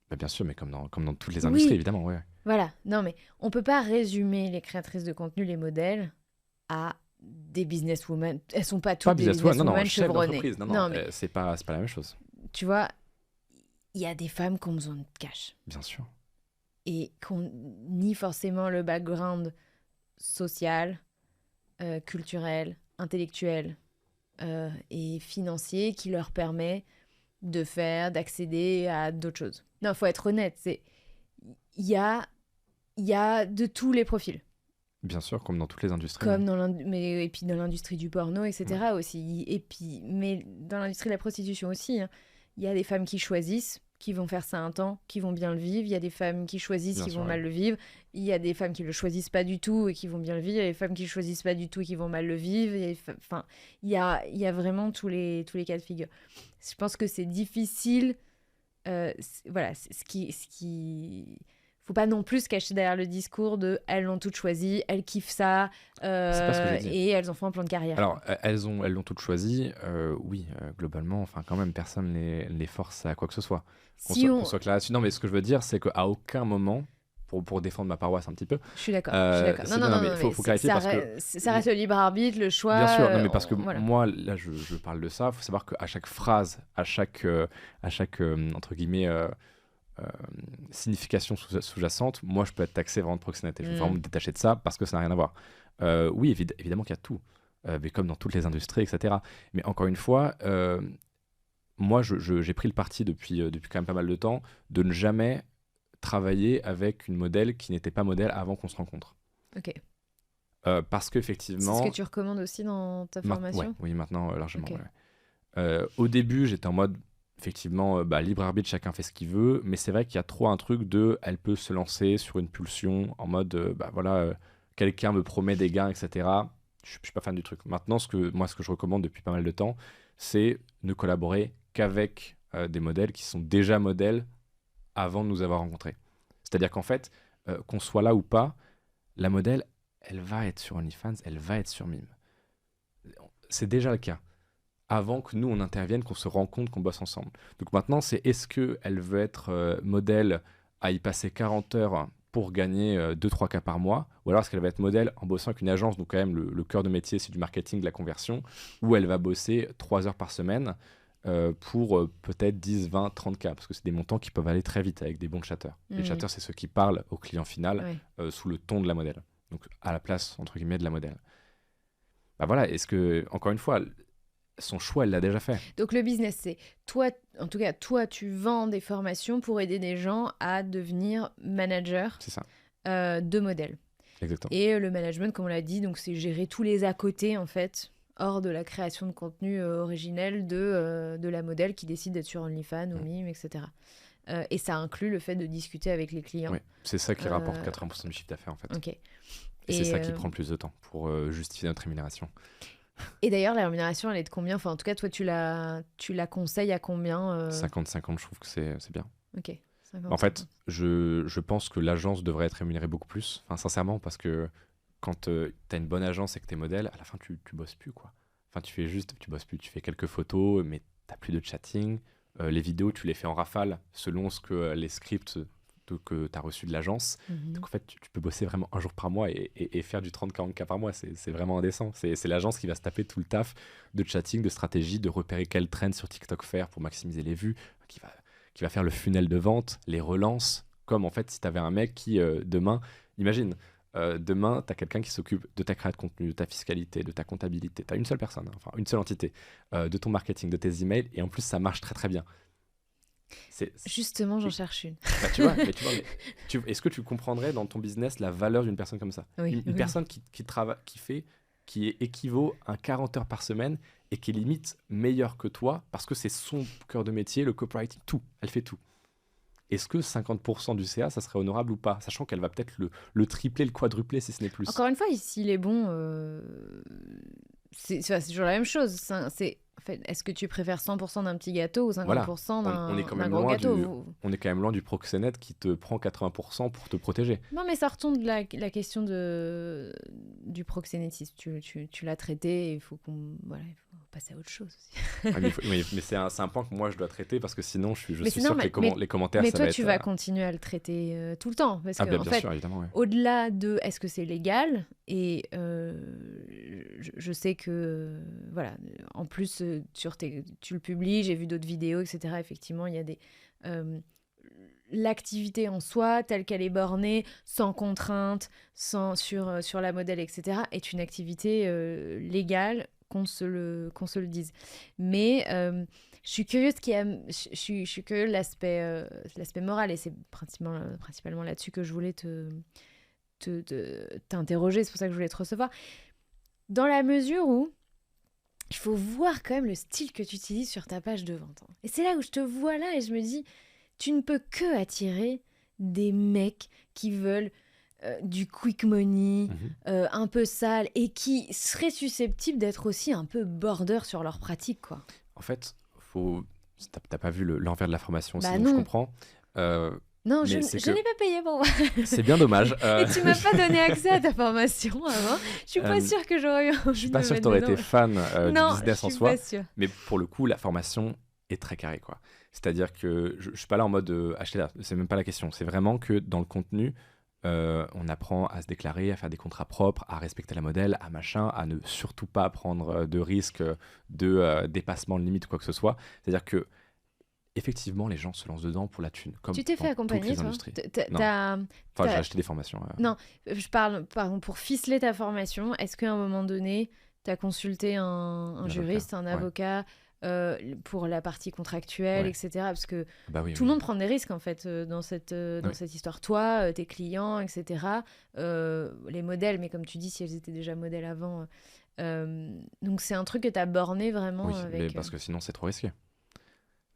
Bah, bien sûr, mais comme dans toutes les industries, Oui, évidemment, ouais. voilà. Non, mais on peut pas résumer les créatrices de contenu, les modèles, à des businesswomen. Elles sont pas Pas toutes des businesswoman, non, businesswomen chef chevronnées. d'entreprise. Non, Non, mais c'est pas la même chose. tu vois, il y a des femmes qui ont besoin de cash Bien sûr. et qui ont ni forcément le background social, culturel, intellectuel et financier qui leur permet d'accéder à d'autres choses. Non, faut être honnête, il y a de tous les profils. Bien sûr, comme dans toutes les industries. Comme et puis dans l'industrie du porno, etc. aussi. Et puis, mais dans l'industrie de la prostitution aussi, hein. Il y a des femmes qui choisissent, qui vont faire ça un temps, qui vont bien le vivre. Il y a des femmes qui choisissent, Bien qui sûr, vont mal le vivre. Il y a des femmes qui le choisissent pas du tout et qui vont bien le vivre. Il y a des femmes qui choisissent pas du tout et qui vont mal le vivre. Enfin, il y a vraiment tous les cas de figure. Je pense que c'est difficile. Voilà, ce qui faut pas non plus se cacher derrière le discours de elles l'ont toutes choisi, elles kiffent ça, C'est pas ce que j'ai dit. et elles en font un plan de carrière. Alors, elles l'ont toutes choisi. Oui, globalement, enfin, quand même, personne les force à quoi que ce soit. Qu'on soit clair là-dessus. Non, mais ce que je veux dire, c'est qu'à aucun moment, pour défendre ma paroisse un petit peu. Je suis d'accord. Non, mais faut clarifier parce que ça reste le libre arbitre, le choix. bien sûr, non, mais parce que voilà. moi, là, je parle de ça. Il faut savoir qu'à chaque phrase, à chaque entre guillemets, signification sous-jacente, moi, je peux être taxé vraiment de proxénété. Je veux vraiment me détacher de ça parce que ça n'a rien à voir. Oui, évidemment qu'il y a tout, mais comme dans toutes les industries, etc. Mais encore une fois, moi, j'ai pris le parti depuis quand même pas mal de temps de ne jamais travailler avec une modèle qui n'était pas modèle avant qu'on se rencontre. Ok. Parce qu'effectivement... C'est ce que tu recommandes aussi dans ta formation? Oui, maintenant, largement. Okay. Ouais. Au début, j'étais en mode, effectivement, libre arbitre, chacun fait ce qu'il veut, mais c'est vrai qu'il y a trop un truc de, elle peut se lancer sur une pulsion, en mode, quelqu'un me promet des gains, etc. Je suis pas fan du truc. Maintenant, ce que je recommande depuis pas mal de temps, c'est ne collaborer qu'avec des modèles qui sont déjà modèles avant de nous avoir rencontrés. C'est-à-dire qu'en fait, qu'on soit là ou pas, la modèle, elle va être sur OnlyFans, elle va être sur Mime. C'est déjà le cas. Avant que nous, on intervienne, qu'on se rende compte qu'on bosse ensemble. Donc maintenant, c'est est-ce qu'elle veut être modèle à y passer 40 heures pour gagner 2-3 cas par mois, ou alors est-ce qu'elle va être modèle en bossant avec une agence, donc quand même le cœur de métier, c'est du marketing, de la conversion, où elle va bosser 3 heures par semaine pour peut-être 10, 20, 30 cas, parce que c'est des montants qui peuvent aller très vite avec des bons chatteurs. Les chatteurs, c'est ceux qui parlent au client final sous le ton de la modèle, donc à la place, entre guillemets, de la modèle. Bah voilà, est-ce que, encore une fois, son choix, elle l'a déjà fait. Donc le business, c'est toi, en tout cas, toi, tu vends des formations pour aider des gens à devenir manager de modèles. Exactement. Et le management, comme on l'a dit, donc c'est gérer tous les à côté, en fait, hors de la création de contenu originel de la modèle qui décide d'être sur OnlyFans ou Mime, etc. Et ça inclut le fait de discuter avec les clients. Oui, c'est ça qui rapporte 80% du chiffre d'affaires, en fait. Ok. Et c'est ça qui prend le plus de temps pour justifier notre rémunération. Et d'ailleurs, la rémunération, elle est de combien? Enfin, en tout cas, toi, tu la conseilles à combien 50-50, je trouve que c'est bien. Ok. 50, en fait, je pense que l'agence devrait être rémunérée beaucoup plus. Enfin, sincèrement, parce que quand tu as une bonne agence et que tu es modèle, à la fin, tu bosses plus, quoi. Enfin, tu bosses plus. Tu fais quelques photos, mais tu plus de chatting. Les vidéos, tu les fais en rafale selon ce que les scripts que tu as reçus de l'agence. Donc en fait, tu peux bosser vraiment un jour par mois et faire du 30-40 cas par mois. C'est vraiment indécent. C'est l'agence qui va se taper tout le taf de chatting, de stratégie, de repérer quel trend sur TikTok faire pour maximiser les vues, qui va faire le funnel de vente, les relances, comme en fait si tu avais un mec qui, demain, imagine, demain, tu as quelqu'un qui s'occupe de ta création de contenu, de ta fiscalité, de ta comptabilité. Tu as une seule personne, enfin une seule entité, de ton marketing, de tes emails, et en plus, ça marche très très bien. Justement, j'en cherche une. Bah, est-ce que tu comprendrais dans ton business la valeur d'une personne comme ça? Oui, une personne qui qui équivaut à 40 heures par semaine et qui est limite meilleure que toi parce que c'est son cœur de métier, le copywriting, tout. Elle fait tout. Est-ce que 50% du CA, ça serait honorable ou pas? Sachant qu'elle va peut-être le tripler, le quadrupler si ce n'est plus. Encore une fois, s'il est bon, c'est toujours la même chose. En fait, est-ce que tu préfères 100% d'un petit gâteau ou 50% Voilà. On est quand d'un même gros loin gâteau? on est quand même loin du proxénète qui te prend 80% pour te protéger. Non, mais ça retombe de la question du proxénétisme. Tu l'as traité, il faut il faut passer à autre chose aussi. Mais c'est un point que moi je dois traiter parce que sinon je Mais suis c'est sûr normal. que les commentaires Mais ça toi, va tu être... vas continuer à le traiter tout le temps. Parce que, bien en fait, sûr, évidemment, ouais. au-delà de est-ce que c'est légal, et je sais que, voilà, en plus, tu le publies, j'ai vu d'autres vidéos, etc. Effectivement, il y a l'activité en soi, telle qu'elle est bornée, sans contrainte, sur la modèle, etc., est une activité légale, qu'on se le dise. Mais je suis curieuse je suis curieuse de l'aspect moral, et c'est principalement là-dessus que je voulais t'interroger, c'est pour ça que je voulais te recevoir. Dans la mesure où il faut voir quand même le style que tu utilises sur ta page de vente. Et c'est là où je te vois là et je me dis, tu ne peux que attirer des mecs qui veulent du quick money, un peu sale, et qui seraient susceptibles d'être aussi un peu border sur leur pratique, quoi. En fait, t'as pas vu l'envers de la formation aussi, Bah donc non. je comprends. Non, mais je que- n'ai pas payé pour moi. C'est bien dommage. Et tu m'as pas donné accès à ta formation avant. Je suis pas sûre que j'aurais eu envie Je suis de pas me sûr que mettre t'aurais dedans. été fan Non, du business je en suis soi. pas sûre. Mais pour le coup, la formation est très carrée, quoi. C'est-à-dire que je suis pas là en mode acheter là. C'est même pas la question. C'est vraiment que dans le contenu, on apprend à se déclarer, à faire des contrats propres, à respecter la modèle, à machin, à ne surtout pas prendre de risques de dépassement de limite ou quoi que ce soit. C'est-à-dire que effectivement, les gens se lancent dedans pour la thune, comme Tu t'es dans fait accompagner, toutes les toi industries. Non. Enfin, j'ai acheté des formations. Non, je parle, pardon, pour ficeler ta formation, est-ce qu'à un moment donné, tu as consulté un juriste, un avocat, pour la partie contractuelle, etc. Parce que tout le monde prend des risques, en fait, dans cette histoire. Toi, tes clients, etc. Les modèles, mais comme tu dis, si elles étaient déjà modèles avant. Donc, c'est un truc que tu as borné vraiment avec... mais parce que sinon, c'est trop risqué.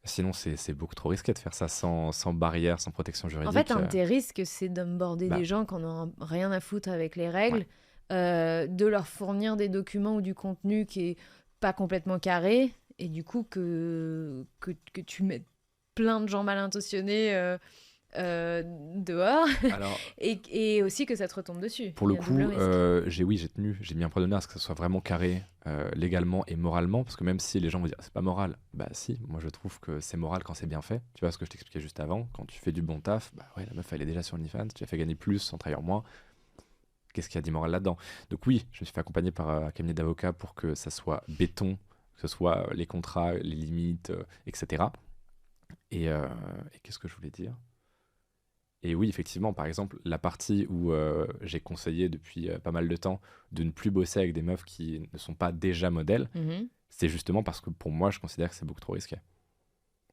Sinon, c'est beaucoup trop risqué de faire ça sans barrière, sans protection juridique. En fait, un de tes risques, c'est d'onboarder des gens qui n'en ont rien à foutre avec les règles, de leur fournir des documents ou du contenu qui est pas complètement carré, et du coup que tu mettes plein de gens mal intentionnés dehors. Alors, et aussi que ça te retombe dessus. Pour le coup, j'ai mis un point d'honneur à ce que ça soit vraiment carré légalement et moralement, parce que même si les gens vont dire c'est pas moral, bah si, moi je trouve que c'est moral quand c'est bien fait. Tu vois ce que je t'expliquais juste avant, quand tu fais du bon taf, bah ouais, la meuf elle est déjà sur OnlyFans, tu as fait gagner plus en travaillant moins. Qu'est-ce qu'il y a d'immoral là-dedans? Donc oui, je me suis fait accompagner par un cabinet d'avocats pour que ça soit béton, que ce soit les contrats, les limites, etc. Et qu'est-ce que je voulais dire? Et oui, effectivement, par exemple, la partie où j'ai conseillé depuis pas mal de temps de ne plus bosser avec des meufs qui ne sont pas déjà modèles, c'est justement parce que pour moi, je considère que c'est beaucoup trop risqué.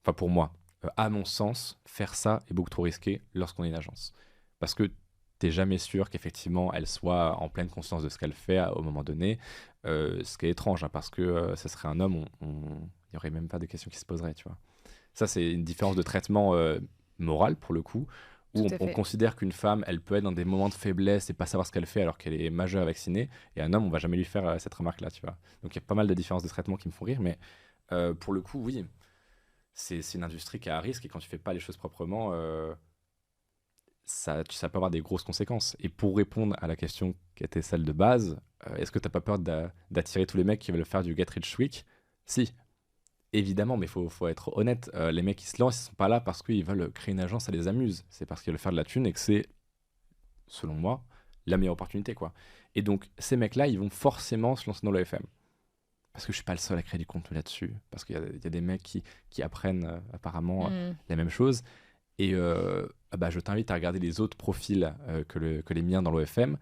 Enfin, pour moi, à mon sens, faire ça est beaucoup trop risqué lorsqu'on est une agence. Parce que t'es jamais sûr qu'effectivement, elle soit en pleine conscience de ce qu'elle fait au moment donné. Ce qui est étrange, hein, parce que ce serait un homme, il n'y aurait même pas de questions qui se poseraient, tu vois. Ça, c'est une différence de traitement moral, pour le coup, où on considère qu'une femme, elle peut être dans des moments de faiblesse et pas savoir ce qu'elle fait alors qu'elle est majeure et vaccinée, et un homme, on va jamais lui faire cette remarque-là, tu vois. Donc il y a pas mal de différences de traitement qui me font rire, mais pour le coup, oui, c'est une industrie qui est à risque, et quand tu fais pas les choses proprement, ça peut avoir des grosses conséquences. Et pour répondre à la question qui était celle de base, est-ce que t'as pas peur d'attirer tous les mecs qui veulent faire du get rich quick? Si. Évidemment, mais faut être honnête. Les mecs qui se lancent, ils sont pas là parce qu'ils veulent créer une agence, ça les amuse. C'est parce qu'ils veulent faire de la thune et que c'est, selon moi, la meilleure opportunité, quoi. Et donc, ces mecs-là, ils vont forcément se lancer dans l'OFM. Parce que je suis pas le seul à créer du contenu là-dessus. Parce qu'il y a des mecs qui apprennent apparemment la même chose. Et je t'invite à regarder les autres profils que les miens dans l'OFM.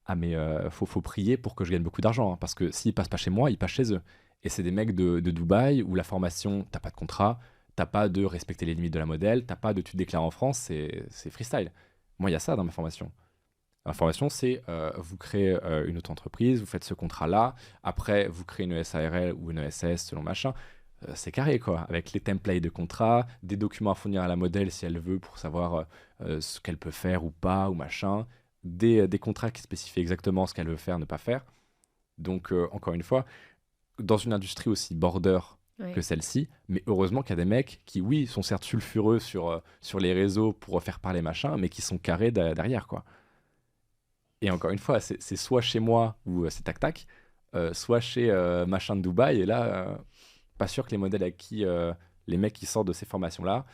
Ah, mais faut prier pour que je gagne beaucoup d'argent. Hein, parce que s'ils passent pas chez moi, ils passent chez eux. Et c'est des mecs de Dubaï où la formation, t'as pas de contrat, t'as pas de respecter les limites de la modèle, t'as pas de tu te déclares en France, c'est freestyle. Moi, il y a ça dans ma formation. Dans la formation, c'est vous créez une auto-entreprise, vous faites ce contrat-là, après vous créez une SARL ou une ESS selon machin. C'est carré quoi, avec les templates de contrat, des documents à fournir à la modèle si elle veut pour savoir ce qu'elle peut faire ou pas ou machin, des contrats qui spécifient exactement ce qu'elle veut faire, ne pas faire. Donc encore une fois, dans une industrie aussi border que celle-ci, mais heureusement qu'il y a des mecs qui, oui, sont certes sulfureux sur les réseaux pour faire parler machin, mais qui sont carrés derrière quoi. Et encore une fois, c'est soit chez moi où c'est tac-tac, soit chez machin de Dubaï, et là... pas sûr que les modèles avec qui les mecs qui sortent de ces formations-là,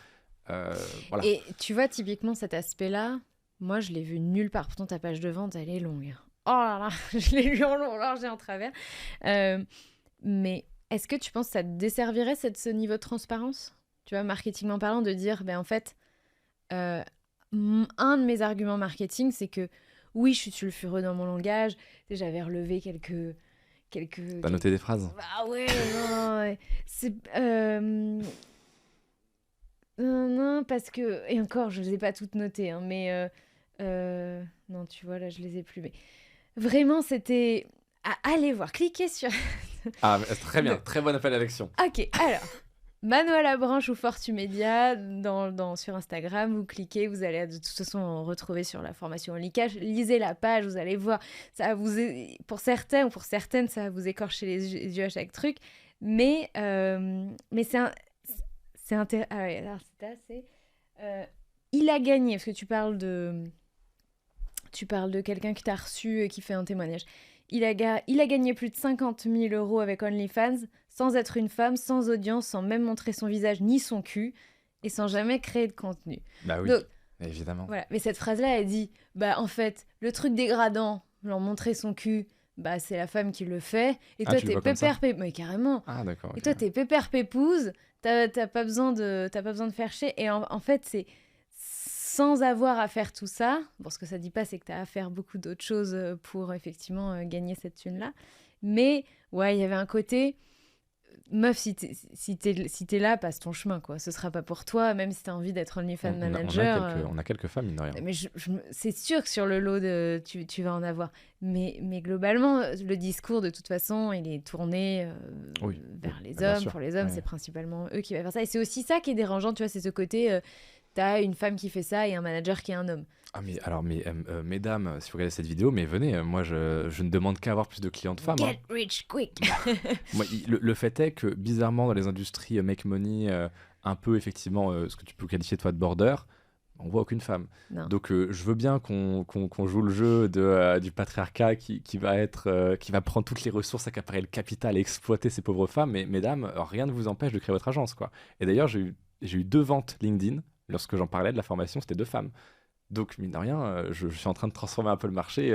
voilà. Et tu vois, typiquement, cet aspect-là, moi, je l'ai vu nulle part. Pourtant, ta page de vente, elle est longue. Oh là là, je l'ai lu en long, large et en travers. Mais est-ce que tu penses que ça te desservirait ce niveau de transparence ? Tu vois, marketingment parlant, de dire, ben en fait, un de mes arguments marketing, c'est que oui, je suis sulfureux dans mon langage. J'avais relevé quelques... T'as noté des phrases ? Ah ouais, non, ouais. C'est... Non, parce que... Et encore, je les ai pas toutes notées, hein, mais... Non, tu vois, là, je les ai plus. Mais vraiment, c'était... allez voir, cliquez sur... Ah, très bien, très bon appel à l'action. Ok, alors... Manuel Labranche ou Fortumedia sur Instagram, vous cliquez, vous allez de toute façon retrouver sur la formation en Licash. Lisez la page, vous allez voir. Ça va pour certains ou pour certaines, ça va vous écorcher les yeux à chaque truc. Mais c'est intéressant. Ah ouais, alors c'est assez... il a gagné, parce que tu parles de quelqu'un qui t'a reçu et qui fait un témoignage. Il a gagné plus de 50 000 € avec OnlyFans, sans être une femme, sans audience, sans même montrer son visage ni son cul, et sans jamais créer de contenu. Bah oui, donc, évidemment. Voilà. Mais cette phrase-là, elle dit, bah en fait, le truc dégradant, genre montrer son cul, bah c'est la femme qui le fait, et toi t'es pépère pépouze. Mais carrément. Ah d'accord. Okay. Et toi t'es pépère pépouze, t'as pas besoin de faire chier, et en fait c'est... Sans avoir à faire tout ça, bon, ce que ça dit pas, c'est que tu as à faire beaucoup d'autres choses pour effectivement gagner cette thune-là. Mais ouais, il y avait un côté, meuf, si t'es là, passe ton chemin, quoi. Ce sera pas pour toi, même si t'as envie d'être OnlyFans manager. On a quelques femmes, mine de rien. Mais c'est sûr que sur le lot, tu vas en avoir. Mais globalement, le discours, de toute façon, il est tourné vers les hommes. Pour les hommes, c'est principalement eux qui vont faire ça. Et c'est aussi ça qui est dérangeant, tu vois, c'est ce côté... T'as une femme qui fait ça et un manager qui est un homme. Ah mais alors, mesdames, si vous regardez cette vidéo, mais venez, moi je ne demande qu'à avoir plus de clientes femmes. Get rich quick. Moi, le fait est que bizarrement dans les industries make money, un peu effectivement ce que tu peux qualifier toi de border, on voit aucune femme. Non. Donc je veux bien qu'on joue le jeu du patriarcat qui va prendre toutes les ressources, accaparer le capital et exploiter ces pauvres femmes. Mais mesdames, rien ne vous empêche de créer votre agence, quoi. Et d'ailleurs j'ai eu 2 ventes LinkedIn. Lorsque j'en parlais de la formation, c'était 2 femmes. Donc, mine de rien, je suis en train de transformer un peu le marché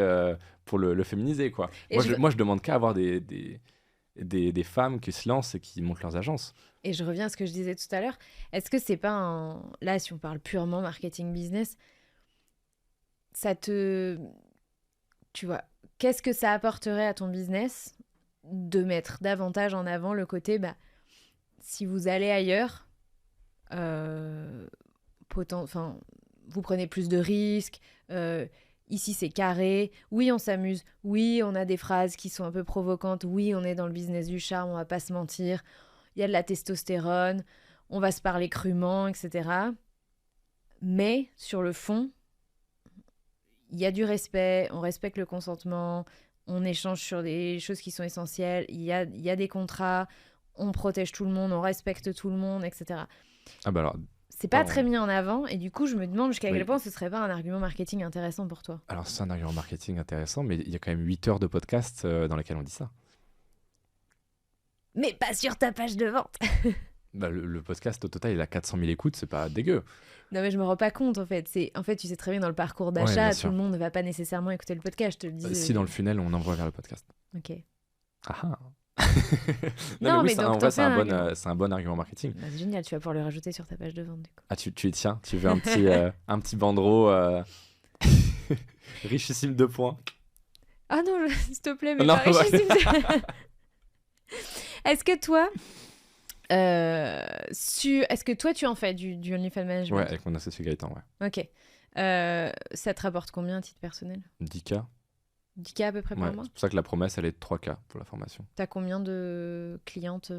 pour le féminiser, quoi. Moi, je demande qu'à avoir des femmes qui se lancent et qui montent leurs agences. Et je reviens à ce que je disais tout à l'heure. Est-ce que c'est pas Là, si on parle purement marketing business, tu vois, qu'est-ce que ça apporterait à ton business de mettre davantage en avant le côté, si vous allez ailleurs... vous prenez plus de risques, ici c'est carré, oui on s'amuse, oui on a des phrases qui sont un peu provocantes, oui on est dans le business du charme, on va pas se mentir, il y a de la testostérone, on va se parler crûment, etc. Mais sur le fond, il y a du respect, on respecte le consentement, on échange sur des choses qui sont essentielles, il y a des contrats, on protège tout le monde, on respecte tout le monde, etc. Ah bah alors... C'est pas très mis en avant, et du coup, je me demande jusqu'à quel point ce serait pas un argument marketing intéressant pour toi. Alors, c'est un argument marketing intéressant, mais il y a quand même 8 heures de podcast dans lesquelles on dit ça. Mais pas sur ta page de vente. Le podcast, au total, il a 400 000 écoutes, c'est pas dégueu. Non, mais je me rends pas compte, en fait. Tu sais très bien, dans le parcours d'achat, tout le monde ne va pas nécessairement écouter le podcast, je te le dis. Si, dans le funnel, on envoie vers le podcast. Ok. Ah. Non, mais en vrai, c'est un bon argument marketing. C'est génial, tu vas pouvoir le rajouter sur ta page de vente. Du coup. Ah, tu y tiens, tu veux un petit bandeau richissime 2 points. Ah non, s'il te plaît, mais non, pas richissime. Est-ce que toi, tu en fais du OnlyFans management? Ouais, avec mon associé Gaëtan, ouais. Ok. Ça te rapporte combien à titre personnel? 10K. 10K à peu près par Ouais, mois? c'est pour ça que la promesse, elle est de 3K pour la formation. T'as combien de clientes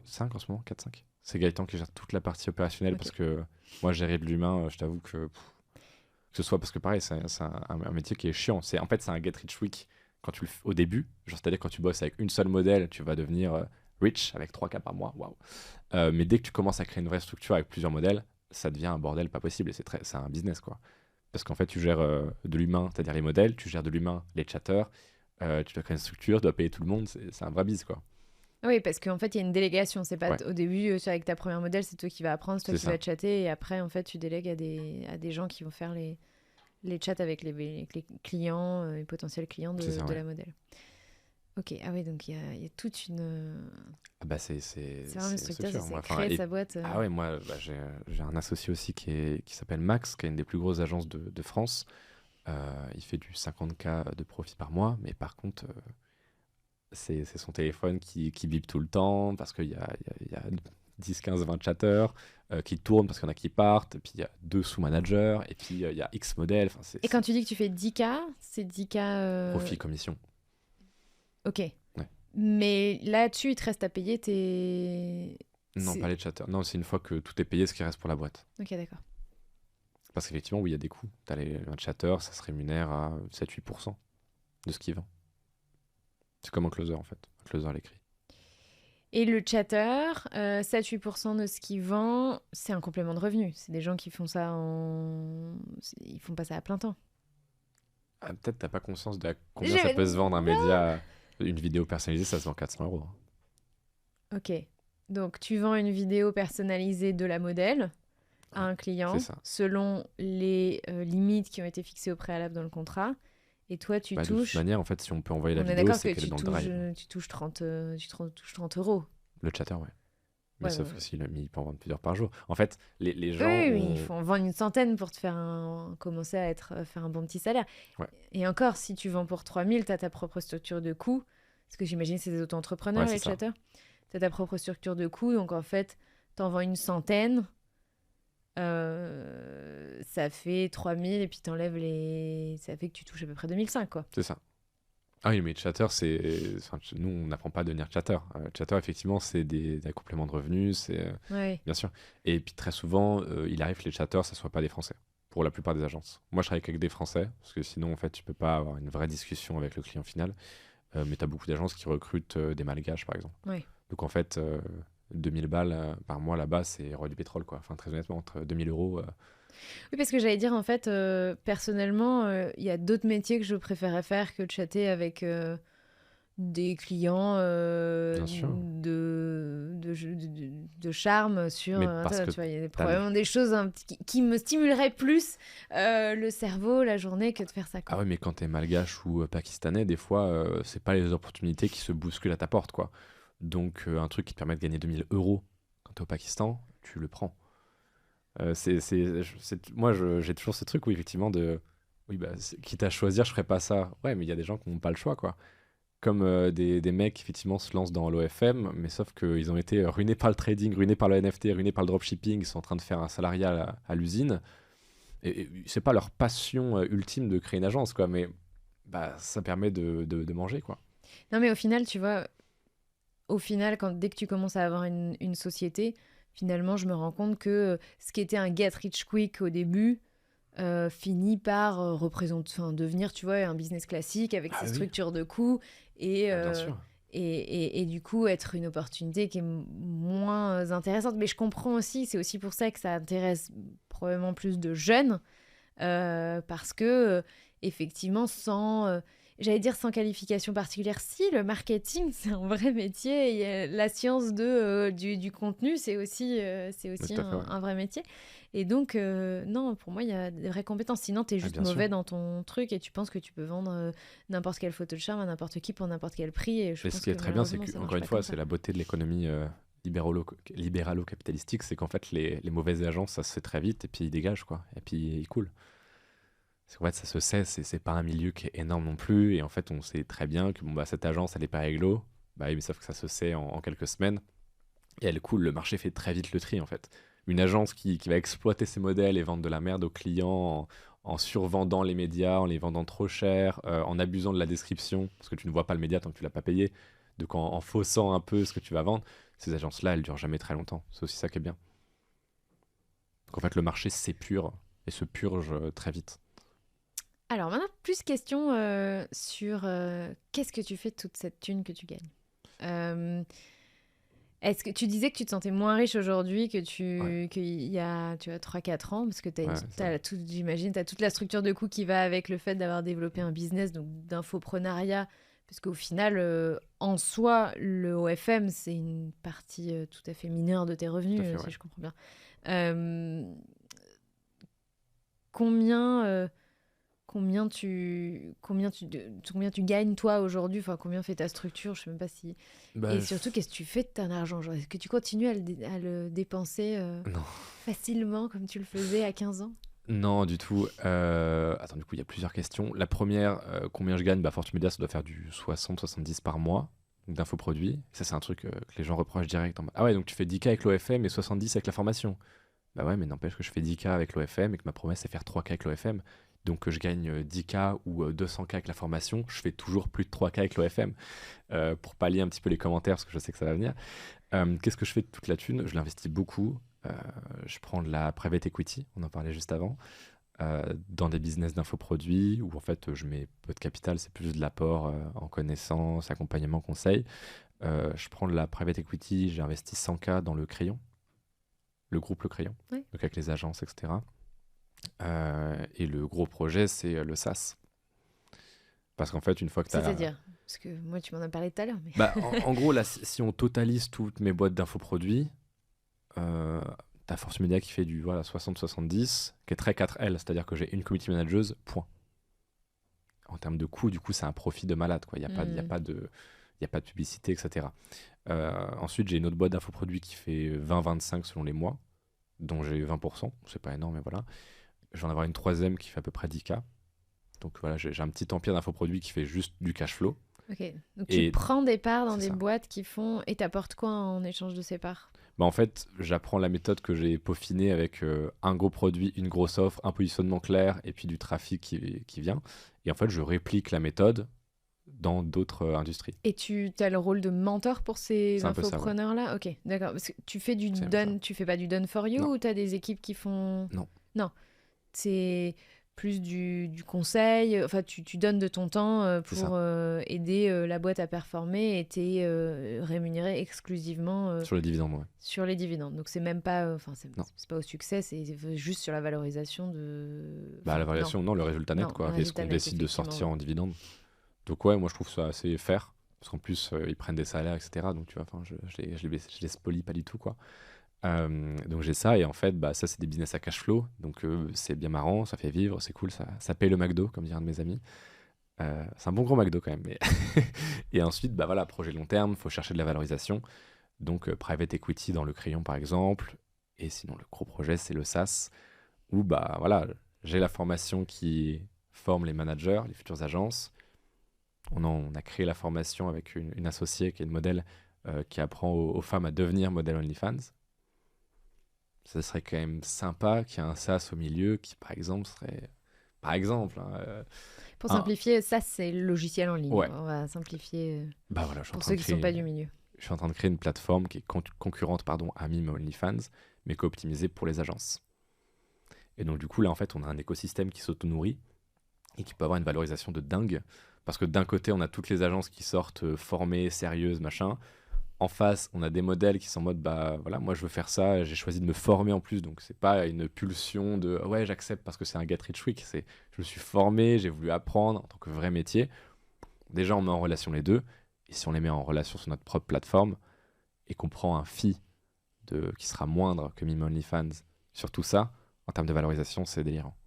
5 en ce moment, 4-5. C'est Gaëtan qui gère toute la partie opérationnelle Ok. parce que moi, gérer de l'humain, je t'avoue que ce soit parce que pareil, c'est un métier qui est chiant. En fait, c'est un get rich quick quand tu au début. Genre, c'est-à-dire quand tu bosses avec une seule modèle, tu vas devenir rich avec 3K par mois. Waouh. Mais dès que tu commences à créer une vraie structure avec plusieurs modèles, ça devient un bordel pas possible et c'est un business quoi. Parce qu'en fait, tu gères de l'humain, c'est-à-dire les modèles, tu gères de l'humain, les chatters, tu dois créer une structure, tu dois payer tout le monde, c'est un vrai business quoi. Oui, parce qu'en fait, il y a une délégation. C'est pas Ouais. au début, avec ta première modèle, c'est toi qui vas apprendre, c'est toi C'est qui ça. vas chatter, et après, en fait, tu délègues à des gens qui vont faire les chats avec les clients et potentiels clients C'est ça, de ouais. la modèle. Ok, ah oui, donc il y a toute une. Ah bah C'est vraiment une c'est structure, sûr. c'est Moi, créer sa boîte. Ah ouais, moi j'ai un associé aussi qui s'appelle Max, qui est une des plus grosses agences de France. Il fait du 50K de profit par mois, mais par contre, c'est son téléphone qui bip tout le temps parce il y a 10, 15, 20 chatters qui tournent parce qu'il y en a qui partent, et puis il y a 2 sous-managers, et puis il y a X modèles. Enfin, Et quand tu dis que tu fais 10K, c'est 10K. profit, commission. Ok. Ouais. Mais là-dessus, il te reste à payer tes. Non, pas les chatters. Non, c'est une fois que tout est payé, ce qui reste pour la boîte. Ok, d'accord. Parce qu'effectivement, oui, il y a des coûts. T'as un chatter, ça se rémunère à 7-8% de ce qu'il vend. C'est comme un closer en fait. Un closer à l'écrit. Et le chatter, 7-8% de ce qu'il vend, c'est un complément de revenu. C'est des gens qui font ça Ils font pas ça à plein temps. Ah, peut-être t'as pas conscience de combien ça peut se vendre un média. Une vidéo personnalisée, ça se vend 400 €. Ok. Donc, tu vends une vidéo personnalisée de la modèle à un client C'est ça. selon les limites qui ont été fixées au préalable dans le contrat. Et toi, tu Bah, de toute touches. manière, en fait, si on peut envoyer la On est vidéo, d'accord c'est que qu'elle est tu dans le touches, drive. tu touches 30, touches 30 euros. Le chatter, ouais. Mais Ouais, sauf ouais. que s'il il peut en vendre plusieurs par jour. En fait, les Oui, gens oui, oui, ont... il faut en vendre une centaine pour te commencer à faire un bon petit salaire. Ouais. Et encore, si tu vends pour 3000, tu as ta propre structure de coûts. Parce que j'imagine que c'est des auto-entrepreneurs, Ouais, c'est les ça. chatters. Tu as ta propre structure de coûts. Donc en fait, tu en vends une centaine. Ça fait 3000 et puis t'enlèves les. Ça fait que tu touches à peu près 2005, quoi. C'est ça. Ah oui, mais chatter, enfin, nous, on n'apprend pas à devenir chatter. Chatter, effectivement, c'est des compléments de revenus, Ouais. bien sûr. Et puis très souvent, il arrive que les chatters, ça soit pas des Français, pour la plupart des agences. Moi, je travaille avec des Français, parce que sinon, en fait, tu peux pas avoir une vraie discussion avec le client final. Mais tu as beaucoup d'agences qui recrutent des Malgaches, par exemple. Ouais. Donc, en fait, 2000 balles par mois là-bas, c'est roi du pétrole, quoi. Enfin, très honnêtement, entre 2000 euros. Oui, parce que j'allais dire, en fait, personnellement, il y a d'autres métiers que je préférais faire que de chatter avec des clients Bien sûr. de charme sur. Mais parce que tu vois, il y a t'as le- probablement des choses qui me stimuleraient plus le cerveau la journée que de faire ça, Ah quoi. ouais, mais quand t'es malgache ou pakistanais, des fois, c'est pas les opportunités qui se bousculent à ta porte, quoi. Donc, un truc qui te permet de gagner 2000 euros quand t'es au Pakistan, tu le prends. Moi, j'ai toujours ce truc où, effectivement, oui, bah, quitte à choisir, je ferais pas ça. Ouais, mais il y a des gens qui n'ont pas le choix, quoi. Comme des mecs qui, effectivement, se lancent dans l'OFM, mais sauf qu'ils ont été ruinés par le trading, ruinés par le NFT, ruinés par le dropshipping, ils sont en train de faire un salariat à l'usine. Et c'est pas leur passion ultime de créer une agence, quoi, mais bah, ça permet de manger, quoi. Non, mais au final, tu vois, dès que tu commences à avoir une société, finalement, je me rends compte que ce qui était un get rich quick au début finit par devenir, tu vois, un business classique avec Ah ses oui, structures de coûts et, ah, bien euh, sûr. et du coup être une opportunité qui est moins intéressante. Mais je comprends aussi, c'est aussi pour ça que ça intéresse probablement plus de jeunes parce que effectivement j'allais dire sans qualification particulière, si le marketing c'est un vrai métier et la science du contenu c'est aussi Oui, tout à fait, ouais. un vrai métier et donc non pour moi il y a des vraies compétences sinon t'es Ah, juste bien sûr. mauvais dans ton truc et tu penses que tu peux vendre n'importe quelle photo de charme à n'importe qui pour n'importe quel prix et je Et pense ce qui est que très bien, c'est malheureusement que, ça encore marche une pas fois, comme ça. c'est la beauté de l'économie libéralo-capitalistique, c'est qu'en fait, les mauvaises agences, ça se fait très vite, et puis ils dégagent, quoi. Et puis ils coulent. C'est qu'en fait, ça se sait, c'est pas un milieu qui est énorme non plus, et en fait, on sait très bien que bon, bah, cette agence, elle est pas réglo, bah, oui, mais sauf que ça se sait en quelques semaines, et elle coule, le marché fait très vite le tri, en fait. une agence qui va exploiter ses modèles et vendre de la merde aux clients en survendant les médias, en les vendant trop cher, en abusant de la description, parce que tu ne vois pas le média tant que tu l'as pas payé, donc en faussant un peu ce que tu vas vendre, ces agences-là, elles durent jamais très longtemps. C'est aussi ça qui est bien. Donc en fait, le marché s'épure et se purge très vite. Alors maintenant, plus question sur qu'est-ce que tu fais de toute cette thune que tu gagnes. Est-ce que tu disais que tu te sentais moins riche aujourd'hui Ouais, qu'il y a, tu vois, 3-4 ans, parce que ouais, c'est ça. j'imagine, tu as toute la structure de coût qui va avec le fait d'avoir développé un business, donc d'infoprenariat, parce qu'au final, en soi, le OFM, c'est une partie tout à fait mineure de tes Tout revenus, à fait, si ouais. je comprends bien. Euh, combien, combien tu gagnes toi aujourd'hui, enfin combien fait ta structure, je sais même pas si. Bah, Et surtout, qu'est-ce que tu fais de ton argent? Genre, est-ce que tu continues à le dépenser non. facilement comme tu le faisais à 15 ans? Non, du tout. Attends, du coup, il y a plusieurs questions. La première, combien je gagne? Bah, Fortune Media, ça doit faire du 60-70 par mois donc d'infoproduits. Ça, c'est un truc que les gens reprochent direct. Ah ouais, donc tu fais 10K avec l'OFM et 70 avec la formation. Bah ouais, mais n'empêche que je fais 10K avec l'OFM et que ma promesse, c'est faire 3K avec l'OFM. Donc que je gagne 10K ou 200K avec la formation, je fais toujours plus de 3K avec l'OFM pour pallier un petit peu les commentaires parce que je sais que ça va venir. Qu'est-ce que je fais de toute la thune? Je l'investis beaucoup. Euh, je prends de la private equity, on en parlait juste avant, dans des business d'infoproduits où en fait je mets peu de capital, c'est plus de l'apport en connaissances, accompagnement, conseil. Je prends de la private equity, j'ai investi 100K dans le Crayon, le groupe Le Crayon, Oui. donc avec les agences, etc. Et le gros projet, c'est le SaaS. Parce qu'en fait, une fois que tu as... C'est-à-dire, parce que moi, tu m'en as parlé tout à l'heure, mais. Bah, en gros, là, si on totalise toutes mes boîtes d'infoproduits, euh, t'as Force Media qui fait du voilà, 60-70, qui est très 4L, c'est-à-dire que j'ai une community manageuse, point. En termes de coût, du coup, c'est un profit de malade, quoi. Il n'y a, pas- y a, Hmm. pas de, y a pas de publicité, etc. Ensuite, j'ai une autre boîte d'infoproduits qui fait 20-25 selon les mois, dont j'ai 20%. C'est pas énorme, mais voilà. Je vais en avoir une troisième qui fait à peu près 10K. Donc voilà, j'ai un petit empire d'infoproduits qui fait juste du cash flow. Ok. Donc tu Et prends des parts dans c'est des ça. boîtes qui font. Et t'apportes quoi en échange de ces parts? Bah en fait, j'apprends la méthode que j'ai peaufinée avec un gros produit, une grosse offre, un positionnement clair et puis du trafic qui vient. Et en fait, je réplique la méthode dans d'autres industries. Et tu as le rôle de mentor pour ces C'est un peu ça, ouais. infopreneurs-là? Ok, d'accord. Parce que tu fais C'est un peu ça. tu fais pas du done for you Non, ou tu as des équipes qui font. non, Non, c'est plus du conseil. Enfin, tu donnes de ton temps c'est ça. pour aider la boîte à performer et t'es rémunéré exclusivement Sur le dividende, ouais. sur les dividendes. Donc, c'est même pas. Enfin, Non. c'est pas au succès, c'est juste sur la valorisation de. Bah, la Enfin, non, variation, non, le résultat net, non, le quoi. Et ce résultat qu'on net, décide de effectivement. sortir Ouais. en dividende. Donc, ouais, moi, je trouve ça assez fair. Parce qu'en plus, ils prennent des salaires, etc. Donc, tu vois, enfin, je les spoilie pas du tout, quoi. Donc j'ai ça et en fait bah, ça c'est des business à cash flow donc c'est bien marrant, ça fait vivre, c'est cool, ça paye le McDo comme dirait un de mes amis. C'est un bon gros McDo quand même. Mais et ensuite bah voilà, projet long terme, faut chercher de la valorisation. Donc private equity dans le Crayon par exemple. Et sinon le gros projet c'est le SaaS où bah voilà, j'ai la formation qui forme les managers, les futures agences. On a créé la formation avec une associée qui est une modèle qui apprend aux femmes à devenir modèle OnlyFans. Ça serait quand même sympa qu'il y ait un SaaS au milieu qui, par exemple, serait. Par exemple, hein, Pour un. simplifier, ça, c'est le logiciel en ligne. Ouais, On va simplifier bah voilà, je suis en pour train ceux de qui sont pas créer. du milieu. Je suis en train de créer une plateforme qui est concurrente pardon, à Mime OnlyFans, mais qui est optimisée pour les agences. Et donc, du coup, là, en fait, on a un écosystème qui s'auto-nourrit et qui peut avoir une valorisation de dingue. Parce que d'un côté, on a toutes les agences qui sortent formées, sérieuses, machin. En face, on a des modèles qui sont en mode bah voilà, moi je veux faire ça, j'ai choisi de me former en plus, donc c'est pas une pulsion de ouais, j'accepte parce que c'est un get rich quick, c'est je me suis formé, j'ai voulu apprendre en tant que vrai métier. Déjà, on met en relation les deux, et si on les met en relation sur notre propre plateforme et qu'on prend un fee qui sera moindre que Mime OnlyFans sur tout ça, en termes de valorisation, c'est délirant.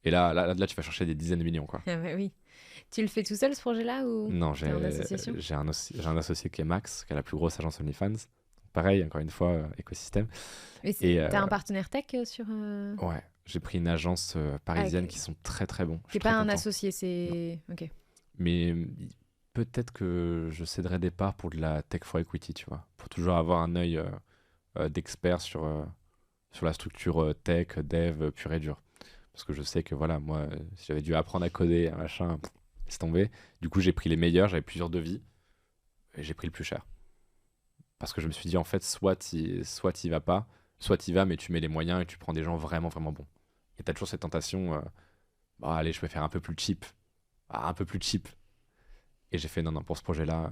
Et là, tu vas chercher des dizaines de millions, quoi. Ah bah oui. Tu le fais tout seul ce projet-là ou Non, t'es en association? j'ai un associé qui est Max, qui est la plus grosse agence OnlyFans. Pareil, encore une fois, écosystème. Mais Et t'as un partenaire tech sur. ouais, j'ai pris une agence Ah, parisienne qui ok. sont très très bons. Je suis T'es très pas un content. associé, Non. c'est. Ok. Mais peut-être que je céderai des parts pour de la tech for equity, tu vois. Pour toujours avoir un œil d'expert sur. sur la structure tech, dev, pure et dure. Parce que je sais que voilà, moi, si j'avais dû apprendre à coder, un machin, c'est tombé. Du coup, j'ai pris les meilleurs, j'avais plusieurs devis, et j'ai pris le plus cher. Parce que je me suis dit, en fait, soit t'y vas pas, soit t'y vas, mais tu mets les moyens et tu prends des gens vraiment, vraiment bons. Et t'as toujours cette tentation, bah, allez, je vais faire un peu plus cheap. Ah, un peu plus cheap. Et j'ai fait, non, non, pour ce projet-là,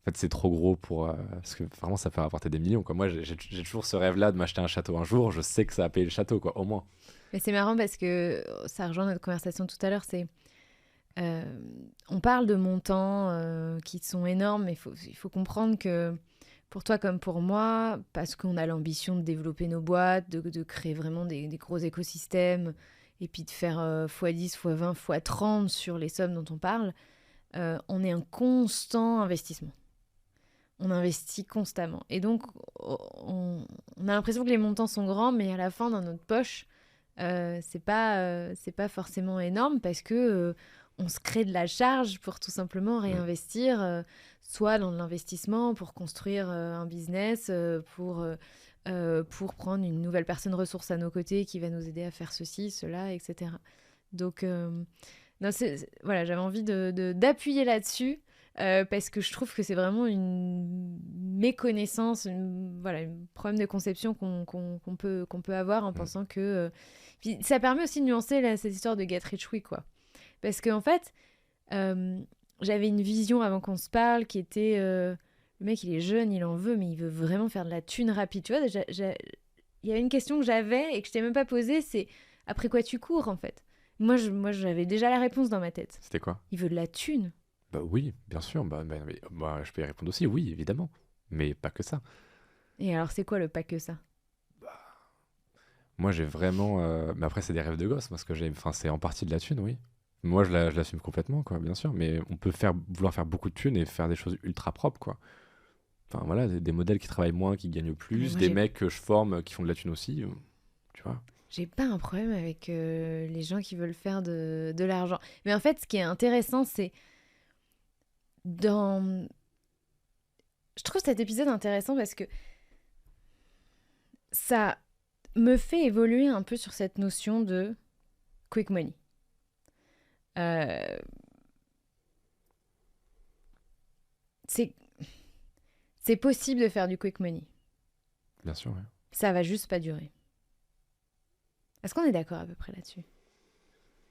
en fait, c'est trop gros pour. Parce que vraiment, ça peut rapporter des millions, quoi. Moi, j'ai toujours ce rêve-là de m'acheter un château un jour. Je sais que ça va payer le château, quoi, au moins. Mais c'est marrant parce que ça rejoint notre conversation tout à l'heure. Euh, on parle de montants qui sont énormes, mais il faut comprendre que pour toi comme pour moi, parce qu'on a l'ambition de développer nos boîtes, de créer vraiment des gros écosystèmes, et puis de faire x10, x20, x30 sur les sommes dont on parle, on est un constant investissement. On investit constamment. Et donc, on a l'impression que les montants sont grands, mais à la fin, dans notre poche, c'est pas forcément énorme parce que on se crée de la charge pour tout simplement réinvestir, soit dans de l'investissement pour construire un business, pour prendre une nouvelle personne ressource à nos côtés qui va nous aider à faire ceci, cela, etc. Donc, non, voilà, j'avais envie d'appuyer là-dessus. Parce que je trouve que c'est vraiment une méconnaissance, voilà, un problème de conception qu'on peut avoir en pensant que... Puis ça permet aussi de nuancer cette histoire de get rich quick, quoi. Parce qu'en fait, j'avais une vision avant qu'on se parle qui était... le mec, il est jeune, il en veut, mais il veut vraiment faire de la thune rapide. Tu vois, il y a une question que j'avais et que je t'ai même pas posée, c'est après quoi tu cours, en fait. Moi, j'avais déjà la réponse dans ma tête. C'était quoi? Il veut de la thune. Bah oui, bien sûr. Bah, je peux y répondre aussi, oui, évidemment. Mais pas que ça. Et alors, c'est quoi le pas que ça? Moi, j'ai vraiment. Mais après, c'est des rêves de gosse, parce que j'ai. Enfin, c'est en partie de la thune, oui. Moi, je l'assume complètement, quoi, bien sûr. Mais on peut vouloir faire beaucoup de thunes et faire des choses ultra propres, quoi. Enfin, voilà, des modèles qui travaillent moins, qui gagnent plus, des mecs que je forme qui font de la thune aussi, tu vois. J'ai pas un problème avec les gens qui veulent faire de l'argent. Mais en fait, ce qui est intéressant, c'est je trouve cet épisode intéressant parce que ça me fait évoluer un peu sur cette notion de quick money. C'est possible de faire du quick money. Bien sûr, oui. Ça va juste pas durer. Est-ce qu'on est d'accord à peu près là-dessus?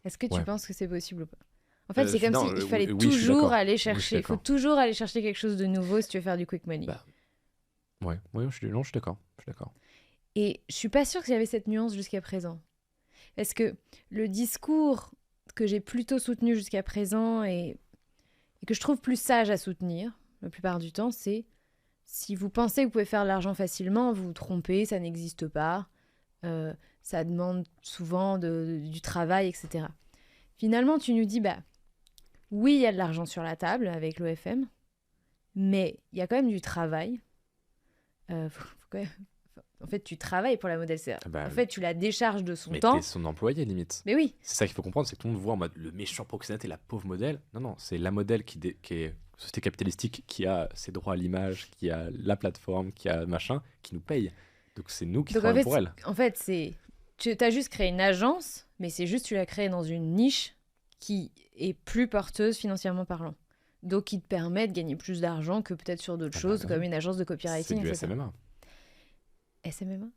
Est-ce que tu penses que c'est possible ou pas? En fait, c'est comme s'il fallait toujours aller chercher. Il faut toujours aller chercher quelque chose de nouveau si tu veux faire du quick money. Ouais, je suis d'accord. Et je suis pas sûre qu'il y avait cette nuance jusqu'à présent. Parce que le discours que j'ai plutôt soutenu jusqu'à présent et que je trouve plus sage à soutenir, la plupart du temps, c'est si vous pensez que vous pouvez faire de l'argent facilement, vous vous trompez, ça n'existe pas. Ça demande souvent du travail, etc. Finalement, tu nous dis, oui, il y a de l'argent sur la table avec l'OFM, mais il y a quand même du travail. En fait, tu travailles pour la modèle CA. En fait, tu la décharges de son temps. Mais t'es son employé, limite. Mais oui. C'est ça qu'il faut comprendre, c'est que tout le monde voit en mode le méchant proxénète et la pauvre modèle. Non, c'est la modèle qui est société capitalistique, qui a ses droits à l'image, qui a la plateforme, qui a machin, qui nous paye. Donc c'est nous qui travaillons pour elle. En fait, tu as juste créé une agence, mais c'est juste tu l'as créée dans une niche qui est plus porteuse financièrement parlant. Donc qui te permet de gagner plus d'argent que peut-être sur d'autres choses, comme une agence de copywriting. C'est du SMMA. SMMA?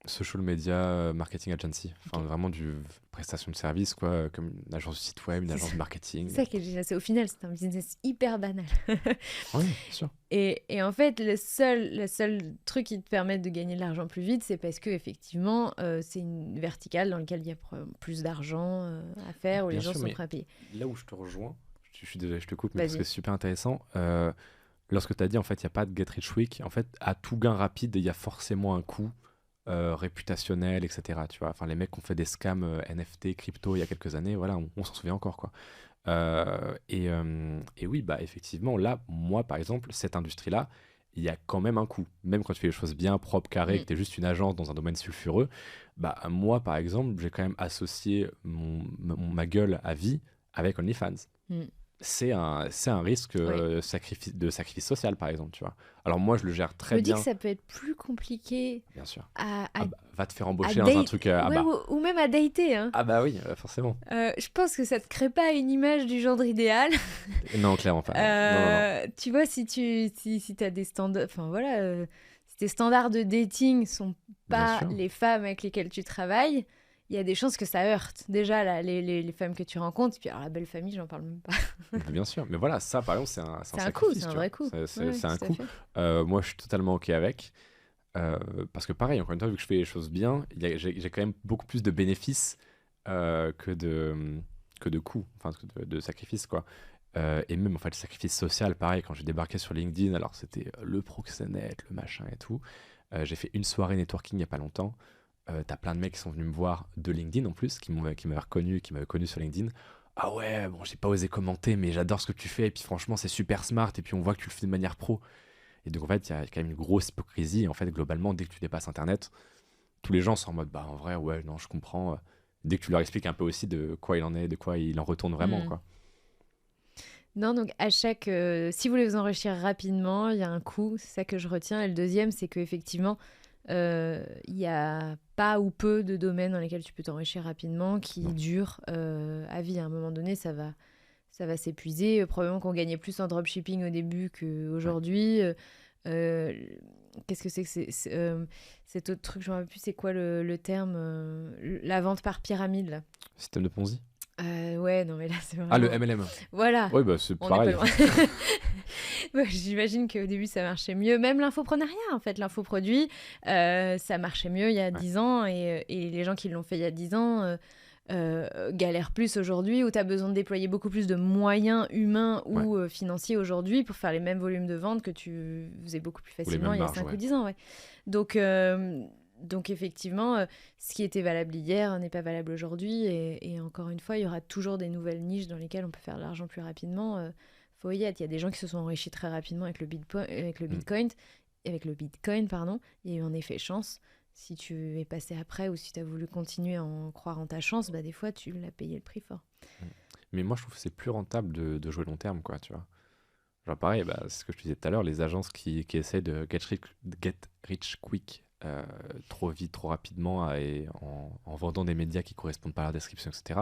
Social Media Marketing Agency. Enfin, vraiment du prestation de service, quoi, comme une agence de site web, une agence de marketing. C'est ça qui est génial. Au final, c'est un business hyper banal. Oui, bien sûr. Et en fait, le seul truc qui te permet de gagner de l'argent plus vite, c'est parce que effectivement, c'est une verticale dans laquelle il y a plus d'argent à faire, où les gens sont prêts à payer. Là où je te rejoins, je suis désolé, je te coupe, mais parce que c'est super intéressant. Lorsque tu as dit, en fait, il n'y a pas de get rich quick, en fait, à tout gain rapide, il y a forcément un coût réputationnel, etc. Tu vois, enfin, les mecs qui ont fait des scams NFT, crypto il y a quelques années, voilà, on s'en souvient encore, quoi. Et oui, effectivement, là, moi, par exemple, cette industrie-là, il y a quand même un coût. Même quand tu fais les choses bien propres, carrées, que tu es juste une agence dans un domaine sulfureux, moi, par exemple, j'ai quand même associé ma gueule à vie avec OnlyFans. c'est un risque Oui. de sacrifice social, par exemple, tu vois. Alors moi, je le gère Je très me dis que bien, ça peut être plus compliqué bien sûr. à, Ah à, bah, va te faire à embaucher dans un date, truc ouais, ou même à dater, hein. Ah bah oui, forcément. Je pense que ça te crée pas une image du genre idéal. Non, clairement pas, non. Non, non, non. Tu vois, si t'as des standards, enfin voilà, si tes standards de dating sont Bien pas sûr. les femmes avec lesquelles tu travailles, il y a des chances que ça heurte. Déjà, là, les femmes que tu rencontres, puis alors la belle famille, j'en parle même pas. Mais bien sûr. Mais voilà, ça, par exemple, c'est un C'est un coup, c'est sacrifice, un tu vois. vrai coup. Ouais, C'est un tout à coût. fait. Moi, je suis totalement OK avec. Parce que pareil, encore une fois, vu que je fais les choses bien, j'ai quand même beaucoup plus de bénéfices que de coûts, enfin de sacrifices, quoi. Et même en fait, le sacrifice social, pareil, quand j'ai débarqué sur LinkedIn, alors c'était le proxénète, le machin et tout. J'ai fait une soirée networking il n'y a pas longtemps. T'as plein de mecs qui sont venus me voir de LinkedIn en plus, qui m'avaient connu sur LinkedIn. Ah ouais, bon, j'ai pas osé commenter, mais j'adore ce que tu fais, et puis franchement, c'est super smart, et puis on voit que tu le fais de manière pro. Et donc en fait, il y a quand même une grosse hypocrisie. Et en fait, globalement, dès que tu dépasses Internet, tous les gens sont en mode, bah en vrai, ouais, non, je comprends. Dès que tu leur expliques un peu aussi de quoi il en est, de quoi il en retourne vraiment, Hmm. quoi. Non, donc à chaque, si vous voulez vous enrichir rapidement, il y a un coût, c'est ça que je retiens. Et le deuxième, c'est qu'effectivement, il y a pas ou peu de domaines dans lesquels tu peux t'enrichir rapidement qui Non. durent à vie. À un moment donné, ça va s'épuiser. Probablement qu'on gagnait plus en dropshipping au début Ouais. qu'aujourd'hui. Euh, Qu'est-ce que c'est que cet autre truc, je ne me rappelle plus, c'est quoi le terme la vente par pyramide, là. Système de Ponzi. Ouais, non, mais là, c'est Ah, le vraiment... MLM. Voilà, Oui, bah c'est on n'est pas pareil. loin. Ouais, j'imagine qu'au début, ça marchait mieux. Même l'infoprenariat, en fait, l'infoproduit, ça marchait mieux il y a Ouais. 10 ans. Et les gens qui l'ont fait il y a 10 ans galèrent plus aujourd'hui, où tu as besoin de déployer beaucoup plus de moyens humains Ouais. ou financiers aujourd'hui pour faire les mêmes volumes de ventes que tu faisais beaucoup plus Ou les facilement mêmes il y a marges, 5 ou ouais. 10 ans. Ouais. Donc, donc effectivement, ce qui était valable hier n'est pas valable aujourd'hui. Et encore une fois, il y aura toujours des nouvelles niches dans lesquelles on peut faire de l'argent plus rapidement. Faut y être. Il y a des gens qui se sont enrichis très rapidement avec le Mm. Bitcoin. Avec le Bitcoin, pardon. Il y a eu un effet chance. Si tu es passé après ou si tu as voulu continuer à en croire en ta chance, bah des fois, tu l'as payé le prix fort. Mm. Mais moi, je trouve que c'est plus rentable de jouer long terme, quoi, tu vois. Genre pareil, bah, c'est ce que je te disais tout à l'heure, les agences qui essaient de get rich quick trop vite, trop rapidement, et en vendant des médias qui correspondent pas à leur description, etc.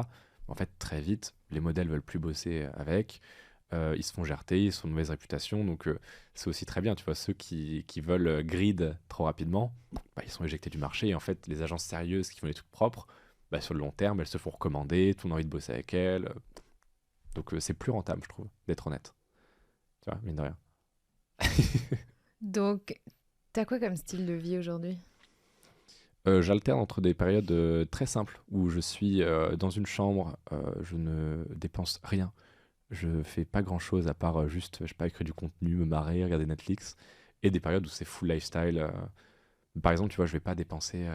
En fait, très vite, les modèles veulent plus bosser avec, ils se font jarter, ils sont de mauvaise réputation, donc c'est aussi très bien, tu vois, ceux qui veulent grid trop rapidement, bah, ils sont éjectés du marché, et en fait, les agences sérieuses qui font des trucs propres, bah, sur le long terme, elles se font recommander, tout le monde a envie de bosser avec elles, donc c'est plus rentable, je trouve, d'être honnête, tu vois, mine de rien. Donc, t'as quoi comme style de vie aujourd'hui? J'alterne entre des périodes très simples où je suis dans une chambre, je ne dépense rien, je fais pas grand chose à part juste, je sais pas, écrire du contenu, me marrer, regarder Netflix, et des périodes où c'est full lifestyle. Par exemple, tu vois, je vais pas dépenser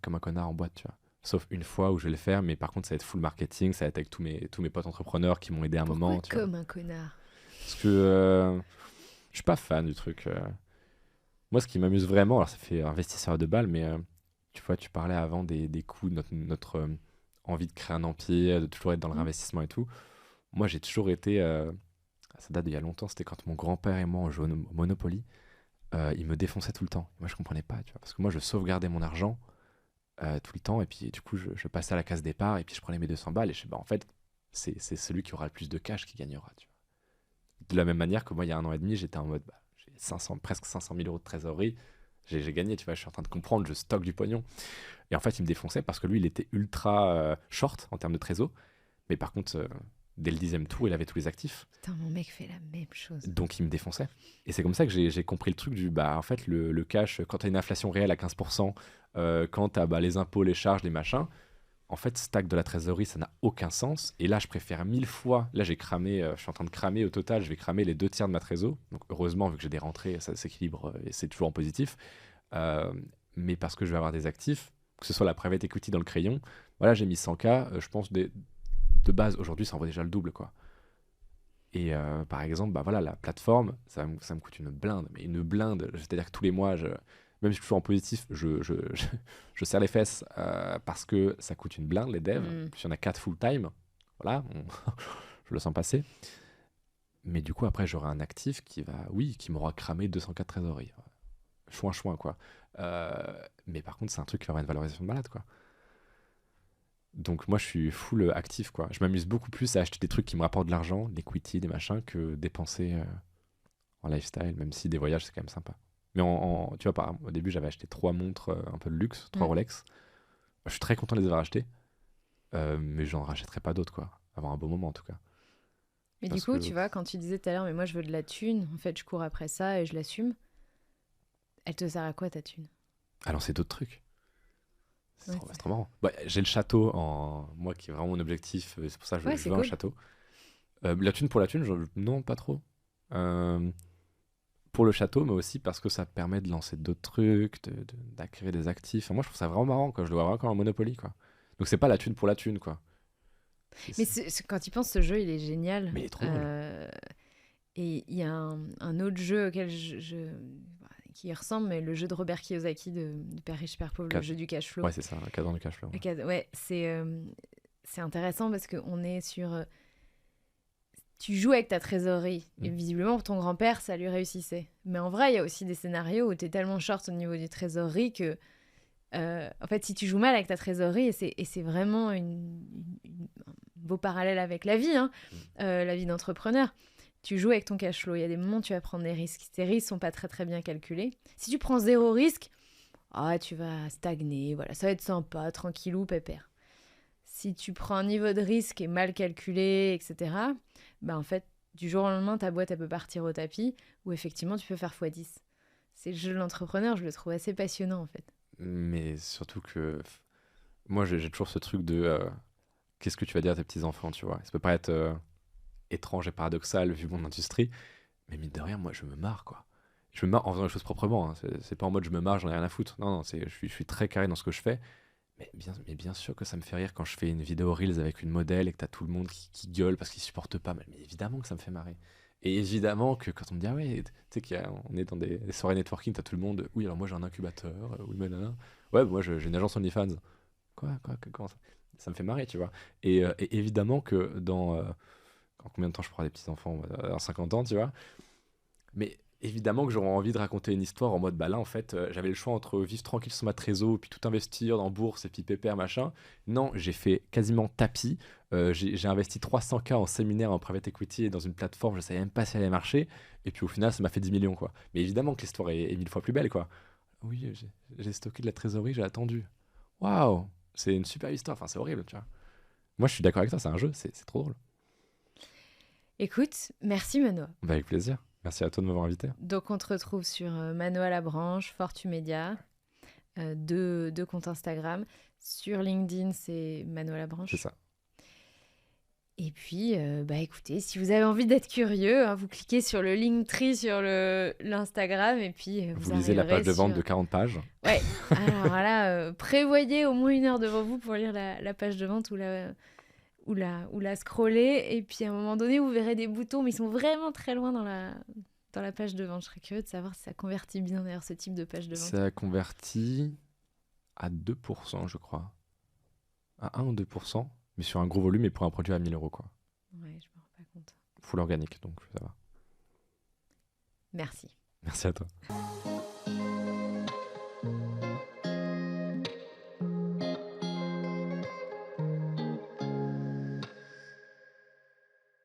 comme un connard en boîte, tu vois. Sauf une fois où je vais le faire, mais par contre, ça va être full marketing, ça va être avec tous mes potes entrepreneurs qui m'ont aidé un Pourquoi moment, tu vois. comme un connard? Parce que je suis pas fan du truc. Moi, ce qui m'amuse vraiment, alors ça fait investisseur de balles, mais tu vois, tu parlais avant des coûts, de notre envie de créer un empire, de toujours être dans le Hmm. réinvestissement et tout. Moi, j'ai toujours été, ça date d'il y a longtemps, c'était quand mon grand-père et moi on jouait au Monopoly, il me défonçait tout le temps. Moi, je comprenais pas, tu vois, parce que moi, je sauvegardais mon argent tout le temps, et puis du coup, je passais à la case départ, et puis je prenais mes 200 balles, et je sais, bah, en fait, c'est celui qui aura le plus de cash qui gagnera, tu vois. De la même manière que moi, il y a un an et demi, j'étais en mode, bah, j'ai 500, presque 500 000 euros de trésorerie, j'ai gagné, tu vois, je suis en train de comprendre, je stocke du pognon. Et en fait, il me défonçait parce que lui, il était ultra short en termes de trésor. Mais par contre, dès le 10e tour, il avait tous les actifs. Putain, mon mec fait la même chose. Donc, il me défonçait. Et c'est comme ça que j'ai compris le truc du, bah, en fait, le cash, quand tu as une inflation réelle à 15%, quand tu as bah, les impôts, les charges, les machins, en fait, stack de la trésorerie, ça n'a aucun sens. Et là, je préfère 1000 fois. Là, j'ai cramé, je suis en train de cramer au total, je vais cramer les 2 tiers de ma trésor. Donc, heureusement, vu que j'ai des rentrées, ça s'équilibre et c'est toujours en positif. Euh, mais parce que je vais avoir des actifs, que ce soit la private equity dans le crayon, voilà, j'ai mis 100K, je pense de base, aujourd'hui, ça en vaut déjà le double, quoi. Et par exemple, bah voilà, la plateforme, ça me coûte une blinde, mais une blinde. C'est-à-dire que tous les mois, même si je suis toujours en positif, je serre les fesses parce que ça coûte une blinde, les devs. Hmm. Puis il y en a 4 full-time. Voilà, je le sens passer. Mais du coup, après, j'aurai un actif qui m'aura cramé 204 trésoreries. Chouin, quoi. Mais par contre, c'est un truc qui va avoir une valorisation de malade, quoi. Donc moi, je suis full actif, quoi. Je m'amuse beaucoup plus à acheter des trucs qui me rapportent de l'argent, des equity, des machins, que dépenser en lifestyle, même si des voyages, c'est quand même sympa. Mais tu vois, au début, j'avais acheté 3 montres un peu de luxe, 3 Rolex. Je suis très content de les avoir achetées, mais j'en rachèterai pas d'autres, quoi. Avoir un bon moment, en tout cas. Mais Parce du coup, que- tu vois, quand tu disais tout à l'heure, mais moi je veux de la thune, en fait je cours après ça et je l'assume, elle te sert à quoi ta thune? Ah non, c'est d'autres trucs. Ouais, C'est trop marrant. Bah, j'ai le château moi qui est vraiment mon objectif, c'est pour ça que ouais, je c'est veux un cool. château. La thune pour la thune, non, pas trop. Euh, pour le château, mais aussi parce que ça permet de lancer d'autres trucs, d'acquérir des actifs. Enfin, moi, je trouve ça vraiment marrant, quoi. Je le vois vraiment comme un Monopoly, quoi. Donc, c'est pas la thune pour la thune, quoi. Mais quand tu penses, ce jeu il est génial. Mais il est trop drôle. Et il y a un autre jeu auquel qui y ressemble, mais le jeu de Robert Kiyosaki de Père riche, Père pauvre, le jeu du cash flow. Ouais, c'est ça, un cadre de cash flow. Ouais, c'est intéressant parce qu'on est sur. Tu joues avec ta trésorerie. Et visiblement, pour ton grand-père, ça lui réussissait. Mais en vrai, il y a aussi des scénarios où tu es tellement short au niveau du trésorerie que, en fait, si tu joues mal avec ta trésorerie, et c'est vraiment un beau parallèle avec la vie, hein, la vie d'entrepreneur, tu joues avec ton cash flow. Il y a des moments où tu vas prendre des risques. Tes risques sont pas très très bien calculés. Si tu prends 0 risque, tu vas stagner. Voilà, ça va être sympa, tranquillou, pépère. Si tu prends un niveau de risque qui est mal calculé, etc., bah en fait, du jour au lendemain, ta boîte, elle peut partir au tapis, ou effectivement, tu peux faire x10. C'est le jeu de l'entrepreneur, je le trouve assez passionnant, en fait. Mais surtout que moi, j'ai toujours ce truc de qu'est-ce que tu vas dire à tes petits-enfants, tu vois. Ça peut paraître étrange et paradoxal vu mon industrie, mais mine de rien, moi, je me marre, quoi. Je me marre en faisant les choses proprement, hein. C'est pas en mode je me marre, j'en ai rien à foutre. Non, je suis très carré dans ce que je fais. Mais bien sûr que ça me fait rire quand je fais une vidéo Reels avec une modèle et que t'as tout le monde qui gueule parce qu'ils supportent pas. Mais évidemment que ça me fait marrer. Et évidemment que quand on me dit, ah ouais, tu sais qu'on est dans des soirées networking, t'as tout le monde, oui, alors moi j'ai un incubateur, oui, mais là. Ouais, moi j'ai une agence OnlyFans. Comment ça? Ça me fait marrer, tu vois. Et évidemment que en combien de temps je pourrai des petits-enfants? Dans 50 ans, tu vois. Mais évidemment que j'aurais envie de raconter une histoire en mode, bah là, en fait, j'avais le choix entre vivre tranquille sur ma trésor, puis tout investir dans bourse, et puis pépère, machin. Non, j'ai fait quasiment tapis. J'ai investi 300K en séminaire, en private equity, et dans une plateforme, je savais même pas si elle allait marcher. Et puis au final, ça m'a fait 10 millions, quoi. Mais évidemment que l'histoire est 1000 fois plus belle, quoi. Oui, j'ai stocké de la trésorerie, j'ai attendu. Waouh, c'est une super histoire. Enfin, c'est horrible, tu vois. Moi, je suis d'accord avec toi, c'est un jeu, c'est trop drôle. Écoute, merci Manoa. Bah, avec plaisir. Merci à toi de m'avoir invité. Donc on te retrouve sur Manoa Labranche, Fortumedia, deux comptes Instagram. Sur LinkedIn, c'est Manoa Labranche. C'est ça. Et puis, écoutez, si vous avez envie d'être curieux, hein, vous cliquez sur le Linktree sur l'Instagram et puis vous lisez la page de vente de 40 pages. Ouais, alors là, prévoyez au moins 1 heure devant vous pour lire la page de vente ou la scroller. Et puis à un moment donné, vous verrez des boutons, mais ils sont vraiment très loin dans la page de vente. Je serais curieux de savoir si ça convertit bien d'ailleurs ce type de page de vente. Ça convertit à 2%, je crois. À 1 ou 2%, mais sur un gros volume et pour un produit à 1000 euros, quoi. Ouais, je me rends pas compte. Full organique, donc ça va. Merci. Merci à toi.